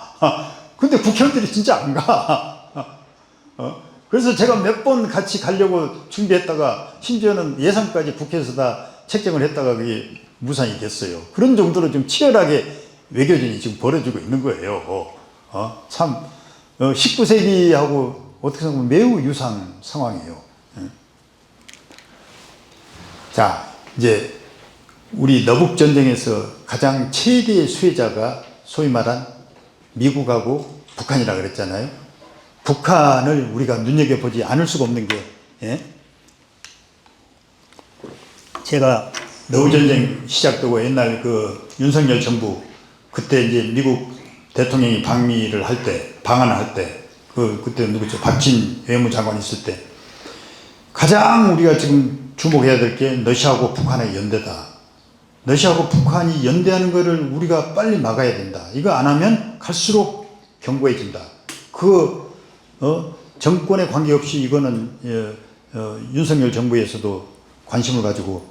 근데 국회의원들이 진짜 안 가. 그래서 제가 몇 번 같이 가려고 준비했다가 심지어는 예산까지 국회에서 다 책정을 했다가 그게 무산이 됐어요. 그런 정도로 좀 치열하게 외교전이 지금 벌어지고 있는 거예요. 참 19세기하고 어떻게 생각하면 매우 유사한 상황이에요. 자, 이제 우리 너북전쟁에서 가장 최대의 수혜자가 소위 말한 미국하고 북한이라 그랬잖아요. 북한을 우리가 눈여겨보지 않을 수가 없는 게, 제가 너우전쟁 시작되고 옛날 그 윤석열 정부 그때 이제 미국 대통령이 방한을 할 때, 그때 누구죠? 박진 외무장관 있을 때 가장 우리가 지금 주목해야 될 게 러시아하고 북한의 연대다. 러시아하고 북한이 연대하는 것을 우리가 빨리 막아야 된다. 이거 안 하면 갈수록 견고해진다. 정권에 관계없이 이거는 윤석열 정부에서도 관심을 가지고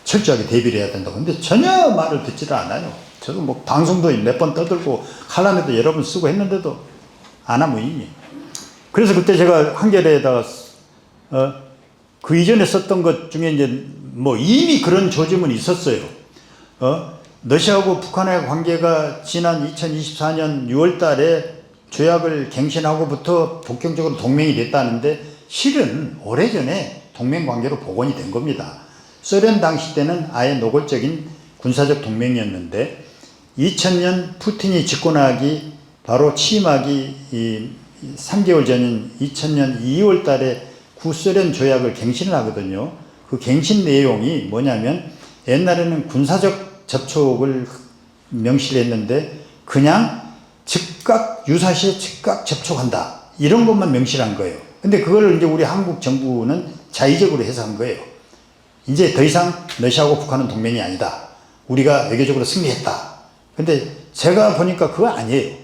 철저하게 대비를 해야 된다고. 근데 전혀 말을 듣지를 않아요. 저도 뭐 방송도 몇 번 떠들고 칼럼에도 여러 번 쓰고 했는데도 안 하면 이미. 그래서 그때 제가 한겨레에다가 그 이전에 썼던 것 중에 이제 뭐 이미 그런 조짐은 있었어요. 러시아하고 북한의 관계가 지난 2024년 6월 달에 조약을 갱신하고부터 본격적으로 동맹이 됐다는데 실은 오래전에 동맹 관계로 복원이 된 겁니다. 소련 당시 때는 아예 노골적인 군사적 동맹이었는데 2000년 푸틴이 집권하기 바로 취임하기 3개월 전인 2000년 2월 달에 구소련 조약을 갱신을 하거든요. 그 갱신 내용이 뭐냐면 옛날에는 군사적 접촉을 명시를 했는데 그냥 즉각 유사시에 즉각 접촉한다. 이런 것만 명시를 한 거예요. 근데 그걸 이제 우리 한국 정부는 자의적으로 해석한 거예요. 이제 더 이상 러시아하고 북한은 동맹이 아니다. 우리가 외교적으로 승리했다. 근데 제가 보니까 그거 아니에요.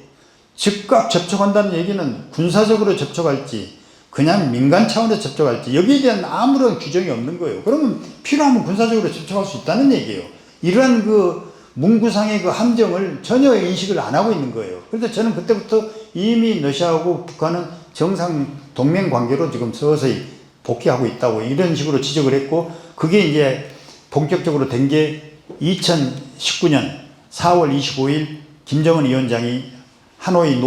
즉각 접촉한다는 얘기는 군사적으로 접촉할지 그냥 민간 차원에서 접촉할지 여기에 대한 아무런 규정이 없는 거예요. 그러면 필요하면 군사적으로 접촉할 수 있다는 얘기예요. 이러한 그 문구상의 그 함정을 전혀 인식을 안 하고 있는 거예요. 그래서 저는 그때부터 이미 러시아하고 북한은 정상 동맹 관계로 지금 서서히 복귀하고 있다고 이런 식으로 지적을 했고, 그게 이제 본격적으로 된 게 2019년 4월 25일 김정은 위원장이 하노이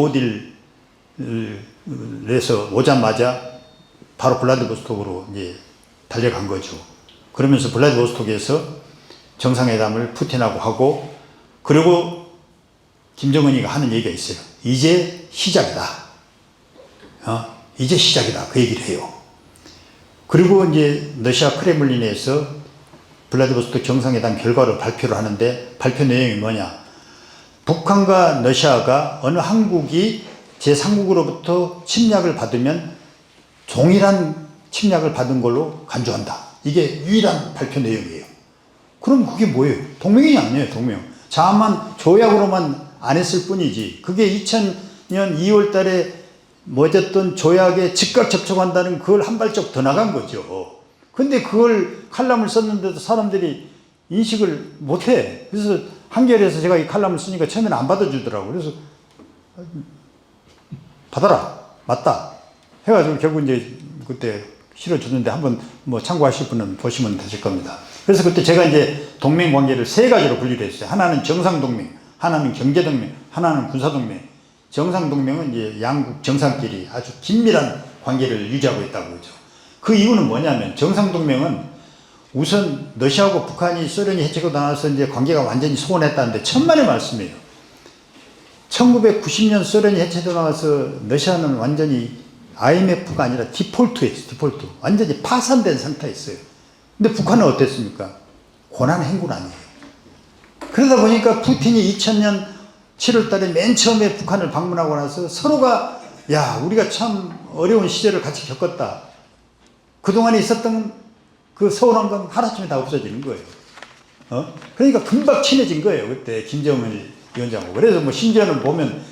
노딜에서 오자마자 바로 블라디보스톡으로 이제 달려간 거죠. 그러면서 블라디보스톡에서 정상회담을 푸틴하고 하고, 그리고 김정은이가 하는 얘기가 있어요. 이제 시작이다. 이제 시작이다. 그 얘기를 해요. 그리고 이제 러시아 크레물린에서 블라디보스톡 정상회담 결과를 발표를 하는데, 발표 내용이 뭐냐. 북한과 러시아가 어느 한국이 제3국으로부터 침략을 받으면 동일한 침략을 받은 걸로 간주한다. 이게 유일한 발표 내용이에요. 그럼 그게 뭐예요? 동맹이 아니에요, 동맹. 자만 조약으로만 안 했을 뿐이지. 그게 2000년 2월 달에 맺었던 조약에 즉각 접촉한다는 그걸 한 발짝 더 나간 거죠. 근데 그걸 칼럼을 썼는데도 사람들이 인식을 못 해. 그래서 한겨레에서 제가 이 칼럼을 쓰니까 처음에는 안 받아주더라고요. 그래서 받아라. 맞다. 해가지고 결국 이제 그때 실어줬는데 한번 뭐 참고하실 분은 보시면 되실 겁니다. 그래서 그때 제가 이제 동맹 관계를 세 가지로 분리를 했어요. 하나는 정상동맹, 하나는 경제동맹, 하나는 군사동맹. 정상동맹은 이제 양국 정상끼리 아주 긴밀한 관계를 유지하고 있다고 그러죠. 그 이유는 뭐냐면, 정상동맹은 우선 러시아하고 북한이 소련이 해체하고 나서 이제 관계가 완전히 소원했다는데 천만의 말씀이에요. 1990년 소련이 해체되고 나서 러시아는 완전히 IMF가 아니라 디폴트였어요. 디폴트. 완전히 파산된 상태였어요. 근데 북한은 어땠습니까? 고난 행군 아니에요. 그러다 보니까 푸틴이 2000년 7월 달에 맨 처음에 북한을 방문하고 나서 서로가, 야, 우리가 참 어려운 시절을 같이 겪었다. 그동안에 있었던 그 서운한 건 하루아침에 다 없어지는 거예요. 그러니까 금방 친해진 거예요. 그때 김정은 위원장하고. 그래서 뭐 심지어는 보면,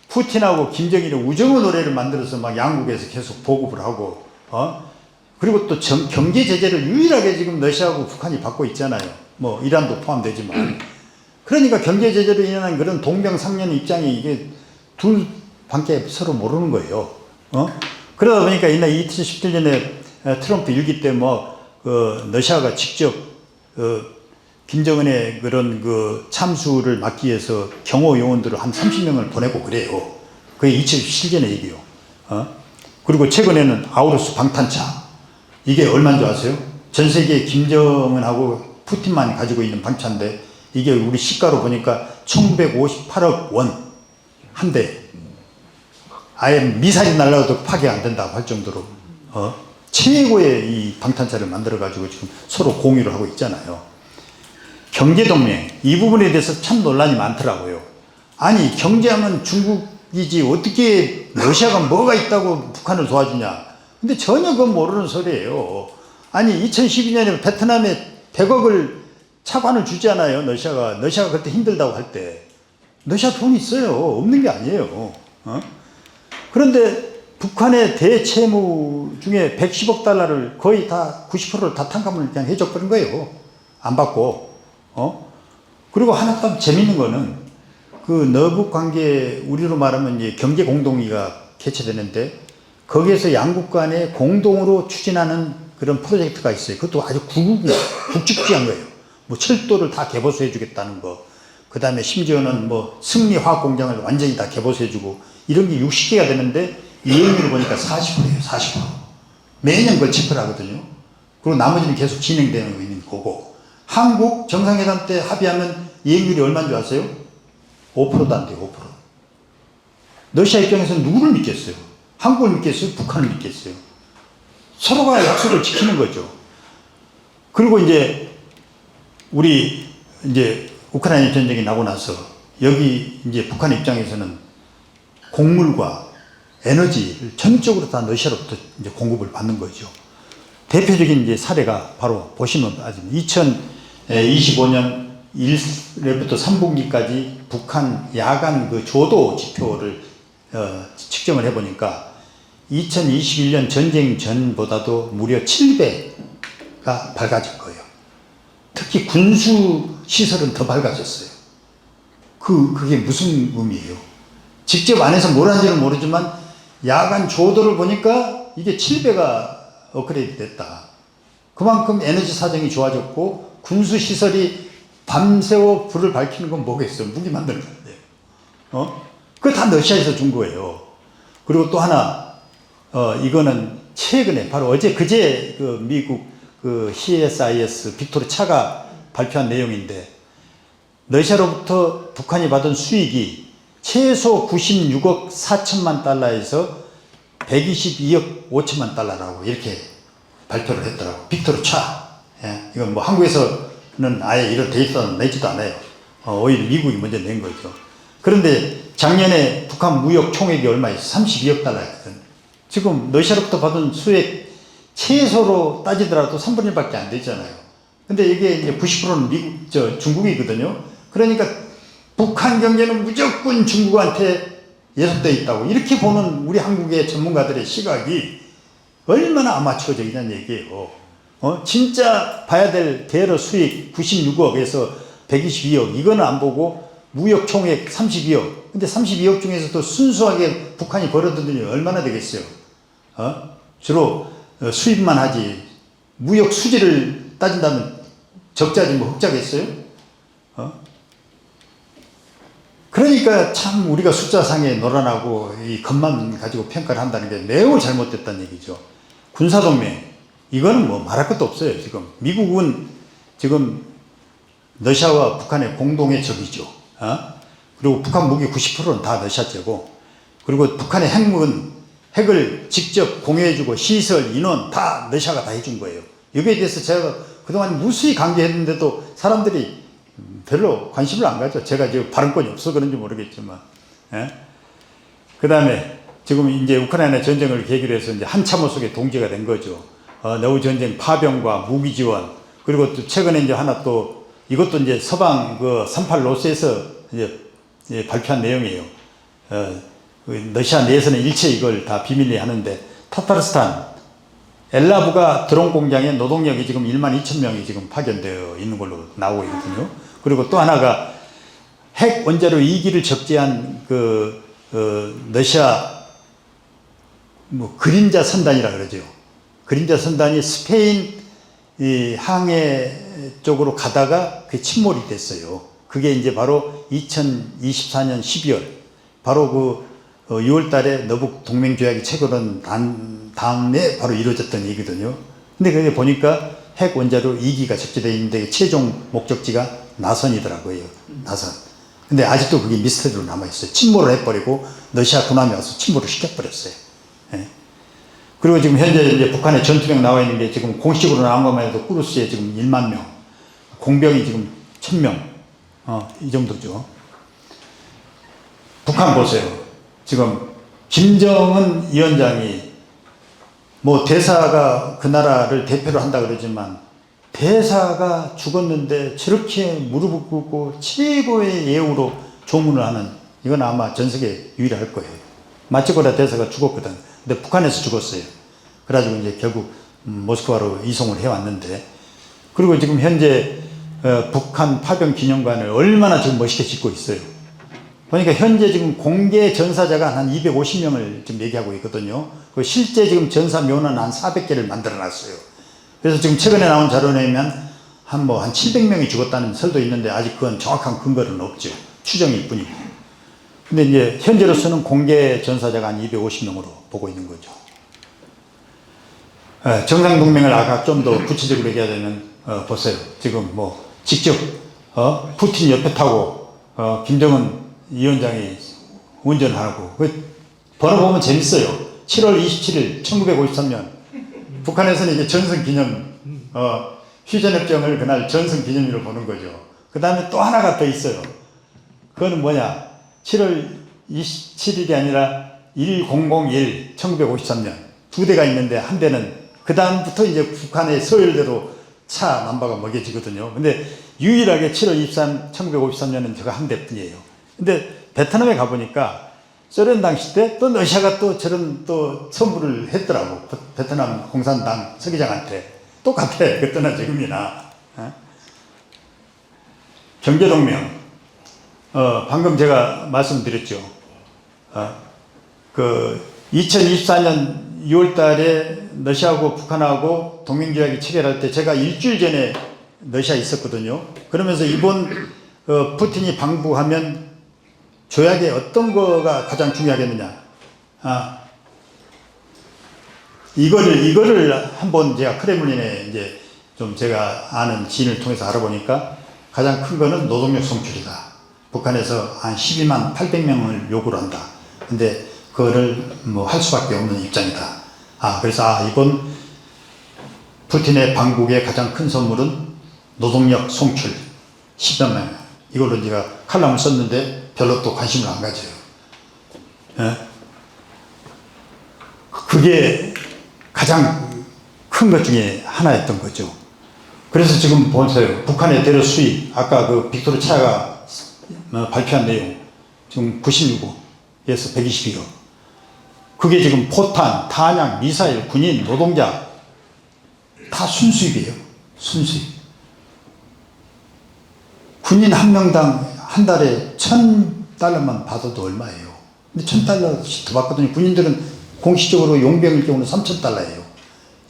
푸틴하고 김정일이 우정의 노래를 만들어서 막 양국에서 계속 보급을 하고, 그리고 또 경제 제재를 유일하게 지금 러시아하고 북한이 받고 있잖아요. 뭐 이란도 포함되지만. 그러니까 경제 제재로 인한 그런 동병상련 입장이 이게 둘 밖에 서로 모르는 거예요. 그러다 보니까 이날 2017년에 트럼프 일기 때 러시아가 직접 김정은의 그런 그 참수를 막기 위해서 경호 요원들을 한 30명을 보내고 그래요. 그게 2017년의 얘기요. 그리고 최근에는 아우루스 방탄차. 이게 얼마인 줄 아세요? 전 세계 김정은하고 푸틴만 가지고 있는 방차인데, 이게 우리 시가로 보니까 1958억 원 한 대. 아예 미사일이 날라도 파괴 안 된다고 할 정도로 최고의 이 방탄차를 만들어 가지고 지금 서로 공유를 하고 있잖아요. 경제동맹, 이 부분에 대해서 참 논란이 많더라고요. 아니, 경제하면 중국이지 어떻게 러시아가 뭐가 있다고 북한을 도와주냐. 근데 전혀 그건 모르는 소리예요. 아니, 2012년에 베트남에 100억을 차관을 주잖아요. 러시아가 그때 힘들다고 할 때. 러시아 돈 있어요. 없는 게 아니에요. 그런데 북한의 대채무 중에 110억 달러를 거의 다 90%를 다 탕감을 그냥 해줘버린 거예요. 안 받고. 그리고 하나 더 재밌는 거는, 그 너북 관계, 우리로 말하면 이제 경제 공동위가 개최되는데, 거기에서 양국 간에 공동으로 추진하는 그런 프로젝트가 있어요. 그것도 아주 굵직굵직한 거예요. 뭐 철도를 다 개보수해 주겠다는 거. 그 다음에 심지어는 뭐 승리화학공장을 완전히 다 개보수해 주고, 이런 게 60개가 되는데, 이행률을 보니까 40%예요, 40%. 매년 그걸 체크를 하거든요. 그리고 나머지는 계속 진행되는 거고, 한국 정상회담 때 합의하면 이행률이 얼마인 줄 아세요? 5%도 안 돼요, 5%. 러시아 입장에서는 누구를 믿겠어요? 한국을 믿겠어요? 북한을 믿겠어요? 서로가 약속을 지키는 거죠. 그리고 이제 우리 이제 우크라이나 전쟁이 나고 나서 여기 이제 북한 입장에서는 곡물과 에너지를 전적으로 다 러시아로부터 이제 공급을 받는 거죠. 대표적인 이제 사례가 바로 보시면 2025년 1월부터 3분기까지 북한 야간 그 조도 지표를 측정을 해보니까 2021년 전쟁 전보다도 무려 7배가 밝아진 거예요. 특히 군수 시설은 더 밝아졌어요. 그게 무슨 의미예요? 직접 안에서 뭘 하는지는 모르지만 야간 조도를 보니까 이게 7배가 업그레이드 됐다. 그만큼 에너지 사정이 좋아졌고 군수 시설이 밤새워 불을 밝히는 건 뭐겠어요? 무기 만드는 건데요. 그거 다 러시아에서 준 거예요. 그리고 또 하나, 이거는 최근에 바로 그제 그 미국 그 CSIS 빅토르 차가 발표한 내용인데 러시아로부터 북한이 받은 수익이 최소 96억 4천만 달러에서 122억 5천만 달러라고 이렇게 발표를 했더라고. 빅토르 차. 예, 이건 뭐 한국에서는 아예 이런 데이터는 내지도 않아요. 오히려 미국이 먼저 낸 거죠. 그런데 작년에 북한 무역 총액이 얼마였어? 32억 달러였거든. 지금 러시아로부터 받은 수액 최소로 따지더라도 3분의 1밖에 안 되잖아요. 근데 이게 이제 90%는 중국이거든요. 그러니까 북한 경제는 무조건 중국한테 예속되어 있다고 이렇게 보는 우리 한국의 전문가들의 시각이 얼마나 아마추어적이냐는 얘기예요. 진짜 봐야 될 대러 수익 96억에서 122억 이거는 안 보고 무역 총액 32억. 근데 32억 중에서도 순수하게 북한이 벌어든 돈이 얼마나 되겠어요? 주로 수입만 하지 무역 수지를 따진다면 적자지 뭐 흑자겠어요? 그러니까 참 우리가 숫자상에 놀아나고 이 것만 가지고 평가를 한다는 게 매우 잘못됐다는 얘기죠. 군사동맹 이거는 뭐 말할 것도 없어요. 지금 미국은 지금 러시아와 북한의 공동의 적이죠. 그리고 북한 무기 90%는 다 러시아제고, 그리고 북한의 핵을 직접 공유해주고 시설, 인원 다 러시아가 다 해준 거예요. 여기에 대해서 제가 그동안 무수히 강조했는데도 사람들이 별로 관심을 안 가죠. 제가 지금 발언권이 없어서 그런지 모르겠지만. 그 다음에 지금 이제 우크라이나 전쟁을 계기로 해서 이제 한 참호 속에 동지가 된 거죠. 너우 전쟁 파병과 무기 지원, 그리고 또 최근에 이제 하나 또 이것도 이제 서방 그 38 로스에서 이제 발표한 내용이에요. 러시아 내에서는 일체 이걸 다 비밀리에 하는데 타타르스탄 엘라브가 드론 공장에 노동력이 지금 12,000명이 지금 파견되어 있는 걸로 나오고 있거든요. 그리고 또 하나가 핵 원자로 2기를 적재한 러시아 뭐 그림자 선단이라 그러죠. 그림자 선단이 스페인 이 항해 쪽으로 가다가 그 침몰이 됐어요. 그게 이제 바로 2024년 12월 바로 6월 달에 너북 동맹 조약이 체결한 다음에 바로 이루어졌던 얘기거든요. 근데 그게 보니까 핵 원자로 2기가 적재되어 있는데 최종 목적지가 나선이더라고요. 나선. 근데 아직도 그게 미스터리로 남아있어요. 침몰을 해버리고 러시아 군함이 와서 침몰을 시켜버렸어요. 예. 그리고 지금 현재 이제 북한의 전투력 나와 있는 게 지금 공식으로 나온 것만 해도 쿠르스에 지금 1만 명, 공병이 지금 1,000명, 이 정도죠. 북한 보세요. 지금 김정은 위원장이 뭐 대사가 그 나라를 대표로 한다 그러지만 대사가 죽었는데 저렇게 무릎을 꿇고 최고의 예우로 조문을 하는 이건 아마 전 세계 유일할 거예요. 마츠코라 대사가 죽었거든. 근데 북한에서 죽었어요. 그래가지고 이제 결국 모스크바로 이송을 해왔는데, 그리고 지금 현재 북한 파병 기념관을 얼마나 지금 멋있게 짓고 있어요. 그러니까 현재 지금 공개 전사자가 한 250명을 지금 얘기하고 있거든요. 실제 지금 전사 묘는 한 400개를 만들어 놨어요. 그래서 지금 최근에 나온 자료에 의하면 한 700명이 죽었다는 설도 있는데 아직 그건 정확한 근거는 없죠. 추정일 뿐이고. 근데 이제 현재로서는 공개 전사자가 한 250명으로 보고 있는 거죠. 정상동맹을 아까 좀 더 구체적으로 얘기하자면, 보세요. 지금 뭐 직접 푸틴 옆에 타고 김정은 위원장이 운전하고, 번호 보면 재밌어요. 7월 27일 1953년 북한에서는 이게 전승기념 휴전협정을 그날 전승기념일로 보는 거죠. 그 다음에 또 하나가 더 있어요. 그거는 뭐냐, 7월 27일이 아니라 1001 1953년 두 대가 있는데, 한 대는 그 다음부터 이제 북한의 서열대로 차 넘버가 먹여지거든요. 근데 유일하게 7월 23 1953년은 저거 한 대뿐이에요. 근데 베트남에 가보니까 소련 당시 때 또 러시아가 또 저런 또 선물을 했더라고. 베트남 공산당 서기장한테. 똑같아. 그때나 지금이나. 경제동맹, 방금 제가 말씀드렸죠. 그 2024년 2월 달에 러시아하고 북한하고 동맹조약이 체결할 때 제가 일주일 전에 러시아에 있었거든요. 그러면서 이번 푸틴이 방북하면 조약에 어떤 거가 가장 중요하겠느냐. 이거를 한번 제가 크레물린에 이제 좀 제가 아는 지인을 통해서 알아보니까 가장 큰 거는 노동력 성출이다. 북한에서 한 12만 800명을 요구를 한다. 근데 그거를 뭐 할 수밖에 없는 입장이다. 그래서 이번 푸틴의 방북의 가장 큰 선물은 노동력 송출 10만 명. 이걸로 제가 칼럼을 썼는데 별로 또 관심을 안 가져요. 그게 가장 큰 것 중에 하나였던 거죠. 그래서 지금 보세요. 북한의 대러 수입, 아까 그 빅토르 차가 발표한 내용, 지금 96억에서 122억. 그게 지금 포탄, 탄약, 미사일, 군인, 노동자 다 순수입이에요. 순수입. 군인 한 명당 한 달에 $1,000만 받아도 얼마예요? 근데 $1,000씩 더 받거든요. 군인들은 공식적으로 용병일 경우는 $3,000예요.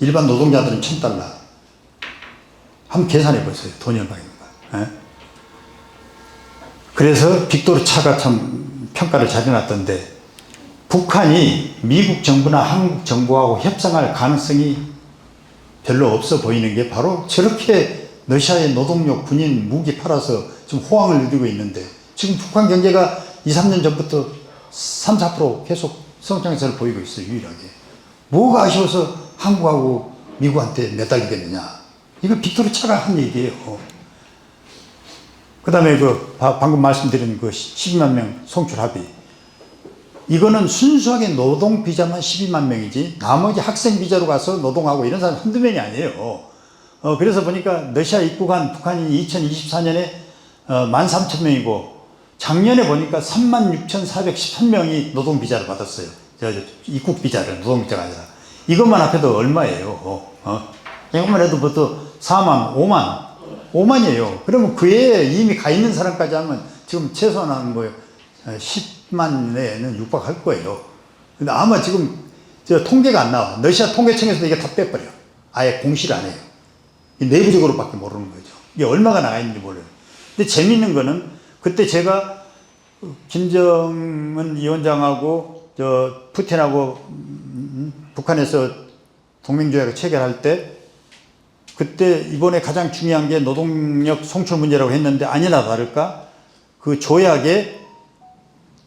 일반 노동자들은 $1,000. 한번 계산해 보세요. 돈이 얼마입니까? 그래서 빅토르 차가 참 평가를 잘 해놨던데, 북한이 미국 정부나 한국 정부하고 협상할 가능성이 별로 없어 보이는 게 바로 저렇게 러시아의 노동력, 군인, 무기 팔아서 좀 호황을 누리고 있는데, 지금 북한 경제가 2, 3년 전부터 3, 4% 계속 성장세를 보이고 있어요. 유일하게. 뭐가 아쉬워서 한국하고 미국한테 매달리겠느냐. 이거 빅토르 차가 한 얘기예요. 그 다음에 방금 말씀드린 12만 명 송출 합의. 이거는 순수하게 노동 비자만 12만 명이지, 나머지 학생 비자로 가서 노동하고 이런 사람 한두 명이 아니에요. 그래서 보니까 러시아 입국한 북한이 2024년에 13,000명이고, 작년에 보니까 36,413명이 노동 비자를 받았어요. 입국 비자를, 노동 비자가 아니라. 이것만 합해도 얼마예요? 이것만 해도 보통 4만, 5만이에요. 그러면 그에 이미 가 있는 사람까지 하면 지금 최소한 한 10만 내에는 육박할 거예요. 근데 아마 지금 통계가 안 나와. 러시아 통계청에서도 이게 다 빼버려. 아예 공시를 안 해요. 내부적으로밖에 모르는 거죠. 이게 얼마가 나가 있는지 몰라요. 근데 재밌는 거는, 그때 제가 김정은 위원장하고 푸틴하고 북한에서 동맹조약을 체결할 때, 그때 이번에 가장 중요한 게 노동력 송출 문제라고 했는데, 아니나 다를까 그 조약에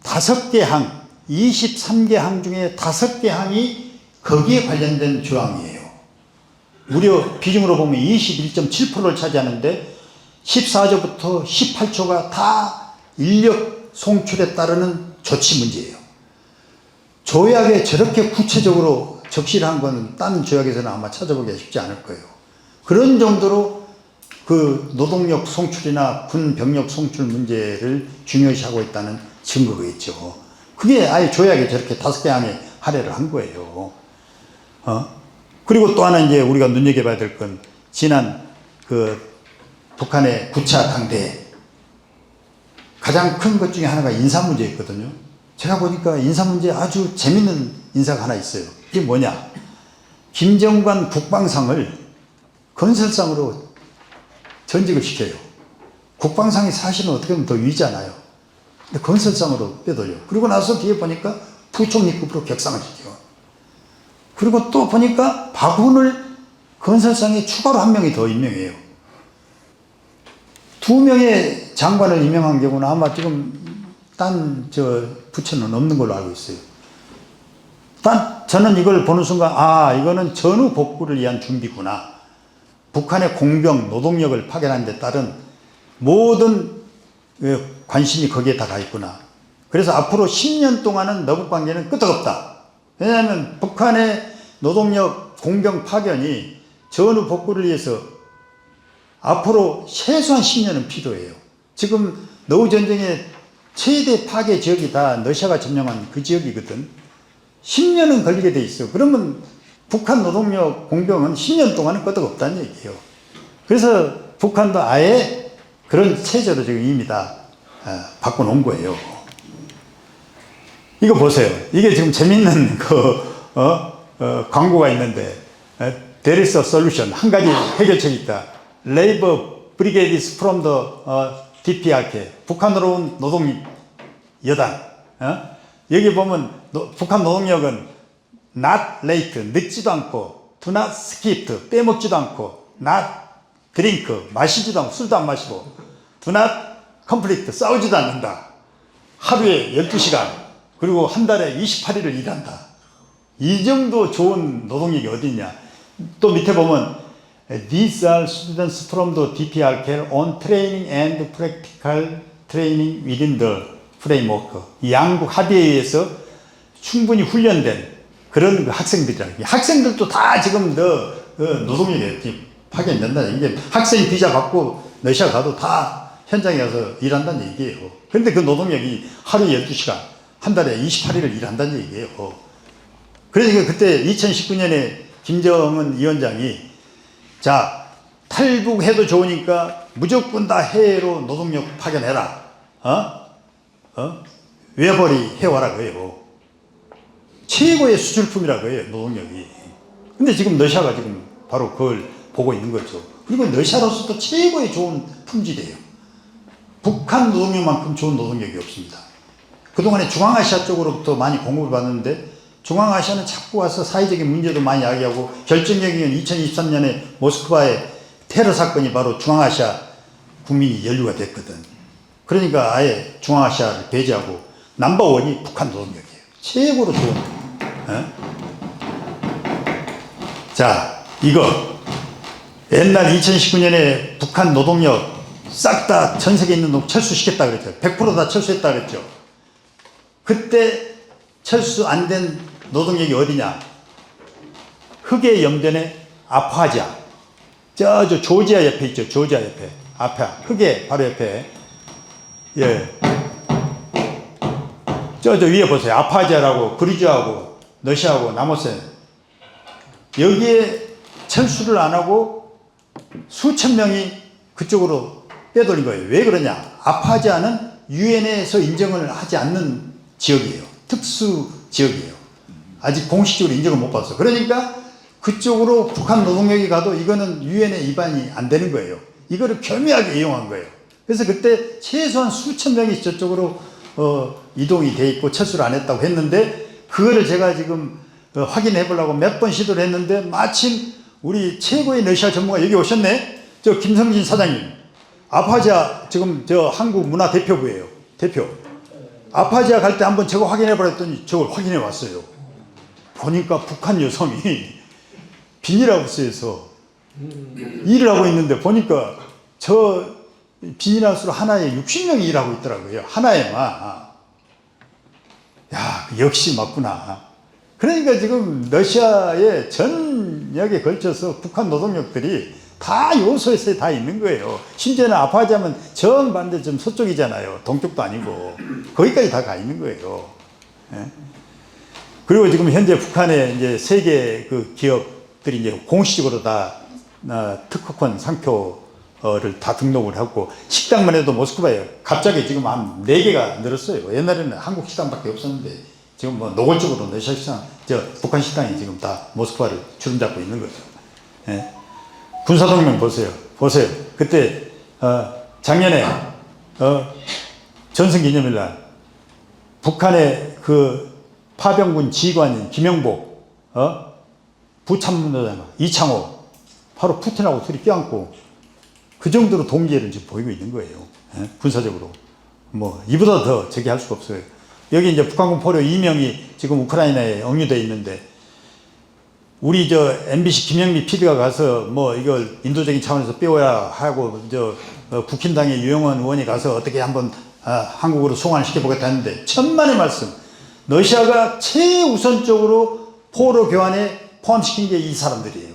5개 항, 23개 항 중에 5개 항이 거기에 관련된 조항이에요. 무려 비중으로 보면 21.7%를 차지하는데, 14조부터 18조가 다 인력 송출에 따르는 조치 문제예요. 조약에 저렇게 구체적으로 적시를 한 건 딴 조약에서는 아마 찾아보기가 쉽지 않을 거예요. 그런 정도로 그 노동력 송출이나 군 병력 송출 문제를 중요시하고 있다는 증거가 있죠. 그게 아예 조약에 저렇게 5개 항에 할애를 한 거예요. 그리고 또 하나 이제 우리가 눈여겨봐야 될 건, 지난 북한의 9차 당대에 가장 큰 것 중에 하나가 인사 문제였거든요. 제가 보니까 인사 문제 아주 재밌는 인사가 하나 있어요. 이게 뭐냐? 김정관 국방상을 건설상으로 전직을 시켜요. 국방상이 사실은 어떻게 보면 더 위잖아요. 근데 건설상으로 빼돌려. 그리고 나서 뒤에 보니까 부총리급으로 격상을 시켜. 그리고 또 보니까 박훈을 건설상에 추가로 한 명이 더 임명해요. 2명의 장관을 임명한 경우는 아마 지금 딴 부처는 없는 걸로 알고 있어요. 저는 이걸 보는 순간, 이거는 전후 복구를 위한 준비구나. 북한의 공병, 노동력을 파견하는 데 따른 모든 관심이 거기에 다 가 있구나. 그래서 앞으로 10년 동안은 남북 관계는 끄떡없다. 왜냐하면 북한의 노동력, 공병 파견이 전후 복구를 위해서 앞으로 최소한 10년은 필요해요. 지금 노후 전쟁의 최대 파괴 지역이 다 러시아가 점령한 그 지역이거든. 10년은 걸리게 돼 있어. 그러면 북한 노동력 공병은 10년 동안은 끄떡없다는 얘기예요. 그래서 북한도 아예 그런 체제로 지금 이미 다 바꿔놓은 거예요. 이거 보세요. 이게 지금 재밌는 광고가 있는데, there is a solution. 한 가지 해결책이 있다. Labor Brigades from the DPRK. 북한으로 온 노동 여단. 여기 보면 북한 노동력은 not late. 늦지도 않고, do not skip. 빼먹지도 않고, not drink. 마시지도 않고, 술도 안 마시고, do not conflict. 싸우지도 않는다. 하루에 12시간. 그리고 한 달에 28일을 일한다. 이 정도 좋은 노동력이 어디 있냐. 또 밑에 보면 These are students from the DPRK on training and practical training within the framework. 이 양국 합의에 의해서 충분히 훈련된 그런 학생들이라. 학생들도 다 지금 노동력에 파견된다. 이게 학생 비자 받고 러시아 가도 다 현장에 가서 일한다는 얘기예요. 그런데 그 노동력이 하루에 12시간, 한 달에 28일을 일한다는 얘기예요. 그러니까 그때 2019년에 김정은 위원장이 자, 탈북해도 좋으니까 무조건 다 해외로 노동력 파견해라. 외벌이 해와라 그래요. 최고의 수출품이라 그래요, 노동력이. 근데 지금 러시아가 지금 바로 그걸 보고 있는 거죠. 그리고 러시아로서도 최고의 좋은 품질이에요. 북한 노동력만큼 좋은 노동력이 없습니다. 그동안에 중앙아시아 쪽으로부터 많이 공급을 받는데 중앙아시아는 자꾸 와서 사회적인 문제도 많이 이야기하고 결정적인 건 2023년에 모스크바의 테러 사건이 바로 중앙아시아 국민이 연루가 됐거든. 그러니까 아예 중앙아시아를 배제하고 넘버원이 북한 노동력이에요. 최고로 좋은. 자, 이거 옛날 2019년에 북한 노동력 싹 다 전 세계에 있는 놈 철수시켰다 그랬죠. 100% 다 철수했다 그랬죠. 그때 철수 안 된 노동력이 어디냐? 흑의 영전의 아파지아. 저 조지아 옆에 있죠. 조지아 옆에. 앞에. 흑의 바로 옆에. 예. 저 위에 보세요. 아파지아라고 그루지아하고 러시아하고 남았어요. 여기에 철수를 안 하고 수천 명이 그쪽으로 빼돌린 거예요. 왜 그러냐? 아파지아는 유엔에서 인정을 하지 않는 지역이에요. 특수 지역이에요. 아직 공식적으로 인정을 못 받았어. 그러니까 그쪽으로 북한 노동력이 가도 이거는 유엔에 위반이 안 되는 거예요. 이거를 교묘하게 이용한 거예요. 그래서 그때 최소한 수천 명이 저쪽으로 이동이 돼 있고 철수를 안 했다고 했는데 그거를 제가 지금 확인해 보려고 몇 번 시도를 했는데 마침 우리 최고의 러시아 전문가 여기 오셨네. 저 김성진 사장님. 아파지아 지금 저 한국 문화 대표부예요. 대표. 아파지아 갈 때 한번 저거 확인해 보라 했더니 저걸 확인해 왔어요. 보니까 북한 여성이 비닐하우스에서 일을 하고 있는데 보니까 저 비닐하우스로 하나에 60명이 일하고 있더라고요. 하나에만. 야, 역시 맞구나. 그러니까 지금 러시아의 전역에 걸쳐서 북한 노동력들이 다 요소에서 다 있는 거예요. 심지어는 아파지아면 정반대 좀 서쪽이잖아요. 동쪽도 아니고. 거기까지 다 가 있는 거예요. 예? 그리고 지금 현재 북한의 이제 세계 그 기업들이 이제 공식적으로 다 특허권 상표를 다 등록을 하고 식당만 해도 모스크바에 갑자기 지금 한 4개가 늘었어요. 옛날에는 한국 식당밖에 없었는데 지금 뭐 노골적으로 러시아 식당, 북한 식당이 지금 다 모스크바를 주름 잡고 있는 거죠. 예. 군사동맹 보세요. 보세요. 그때 작년에 전승기념일날 북한의 그 파병군 지휘관인 김영복, 부참모장 이창호, 바로 푸틴하고 둘이 껴안고 그 정도로 동기를 지금 보이고 있는 거예요. 예? 군사적으로. 뭐, 이보다 더 저기 할 수가 없어요. 여기 이제 북한군 포로 2명이 지금 우크라이나에 억류되어 있는데, 우리 MBC 김영미 PD가 가서 뭐 이걸 인도적인 차원에서 빼워야 하고, 국힘당의 유영원 의원이 가서 어떻게 한번 한국으로 송환을 시켜보겠다 했는데, 천만의 말씀. 러시아가 최우선적으로 포로 교환에 포함시킨 게 이 사람들이에요.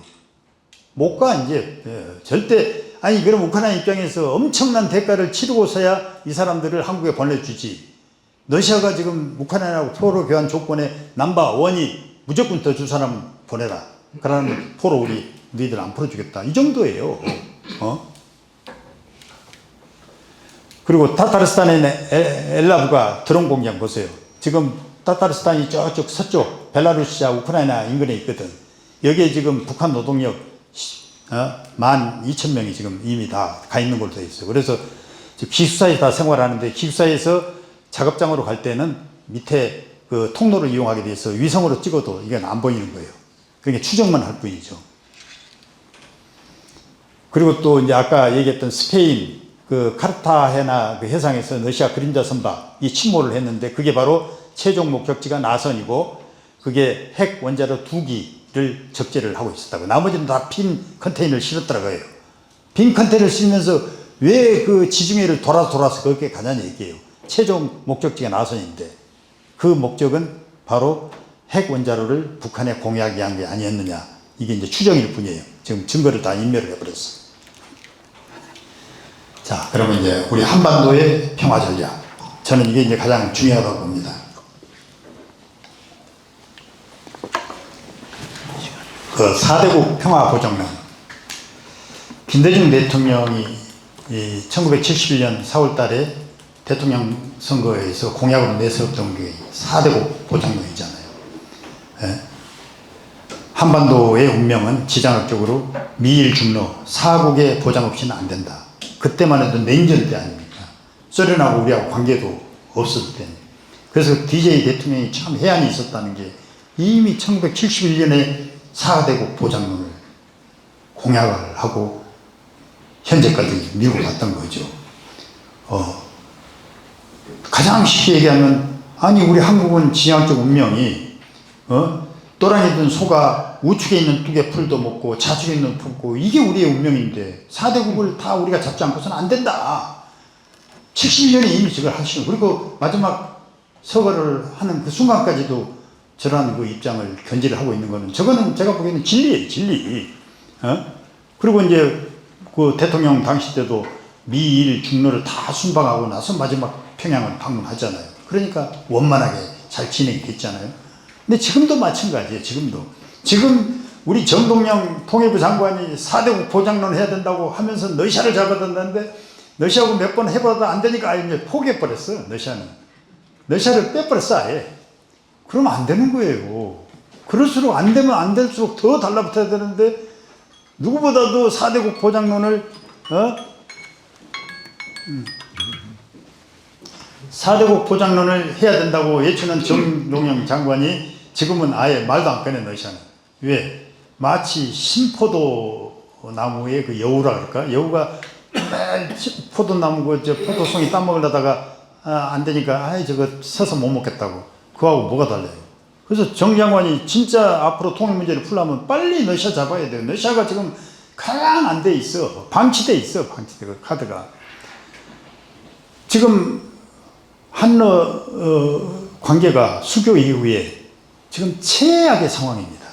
못 가, 이제. 절대. 아니, 그럼 우크라이나 입장에서 엄청난 대가를 치르고서야 이 사람들을 한국에 보내주지. 러시아가 지금 우크라이나하고 포로 교환 조건에 넘버1이 무조건 더 줄 사람 보내라. 그러면 포로 너희들 안 풀어주겠다. 이 정도예요. 그리고 타타르스탄의 엘라브가 드론 공장 보세요. 지금 타타르스탄이 저쪽 서쪽 벨라루시아 우크라이나 인근에 있거든. 여기에 지금 북한 노동력 12,000명이 지금 이미 다 가 있는 걸로 되어 있어요. 그래서 기숙사에 다 생활하는데 기숙사에서 작업장으로 갈 때는 밑에 그 통로를 이용하게 돼서 위성으로 찍어도 이건 안 보이는 거예요. 그러니까 추정만 할 뿐이죠. 그리고 또 이제 아까 얘기했던 스페인 그 카르타헤나 그 해상에서 러시아 그림자 선박 이 침몰을 했는데 그게 바로 최종 목적지가 나선이고 그게 핵 원자로 2기를 적재를 하고 있었다고. 나머지는 다 빈 컨테이너를 실었더라고요. 빈 컨테이너를 실면서 왜 그 지중해를 돌아서 그렇게 가냐는 얘기예요. 최종 목적지가 나선인데 그 목적은 바로 핵 원자로를 북한에 공유하기 위한 게 아니었느냐. 이게 이제 추정일 뿐이에요. 지금 증거를 다 인멸을 해버렸어. 자, 그러면 이제 우리 한반도의 평화 전략. 저는 이게 이제 가장 중요하다고 봅니다. 그 4대국 평화 보장론. 김대중 대통령이 1971년 4월 달에 대통령 선거에서 공약으로 내세웠던 게 4대국 보장론이잖아요. 예? 한반도의 운명은 지정학적으로 미일 중로 4국의 보장 없이는 안 된다. 그때만 해도 냉전 때 아닙니까? 소련하고 우리하고 관계도 없었을 때. 그래서 DJ 대통령이 참 해안이 있었다는 게 이미 1971년에 4대국 보장론을 공약을 하고 현재까지 밀고 갔던 거죠. 가장 쉽게 얘기하면 아니 우리 한국은 지향적 운명이 또랑이든 소가 우측에 있는 뚝에 풀도 먹고 좌측에 있는 풀고 이게 우리의 운명인데 4대국을 다 우리가 잡지 않고서는 안 된다. 71년에 이미 저걸 하시고 그리고 마지막 서거를 하는 그 순간까지도 저러한 그 입장을 견지를 하고 있는 거는 저거는 제가 보기에는 진리예요, 진리. 그리고 이제 그 대통령 당시 때도 미일 중로를 다 순방하고 나서 마지막 평양을 방문하잖아요. 그러니까 원만하게 잘 진행이 됐잖아요. 근데 지금도 마찬가지예요, 지금도. 지금 우리 정동영 통일부 장관이 4대국 보장론 해야 된다고 하면서 러시아를 잡아든다는데 러시아하고 몇 번 해봐도 안 되니까 아예 포기해버렸어, 러시아는. 러시아를 빼버렸어, 아예. 그러면 안 되는 거예요. 그럴수록 안 되면 안 될수록 더 달라붙어야 되는데 누구보다도 4대국 보장론을 4대국 보장론을 해야 된다고 외치는 정동영 장관이 지금은 아예 말도 안 꺼내 러시아는. 왜? 마치 신포도 나무의 그 여우라 그럴까? 여우가 포도나무 그 포도송이 따먹으려다가 안 되니까 아이 저거 서서 못 먹겠다고. 그거하고 뭐가 달라요? 그래서 정 장관이 진짜 앞으로 통일 문제를 풀려면 빨리 러시아 잡아야 돼요. 러시아가 지금 가장 안 돼 있어. 방치돼 있어. 방치돼 그 카드가. 지금 한러 관계가 수교 이후에 지금 최악의 상황입니다.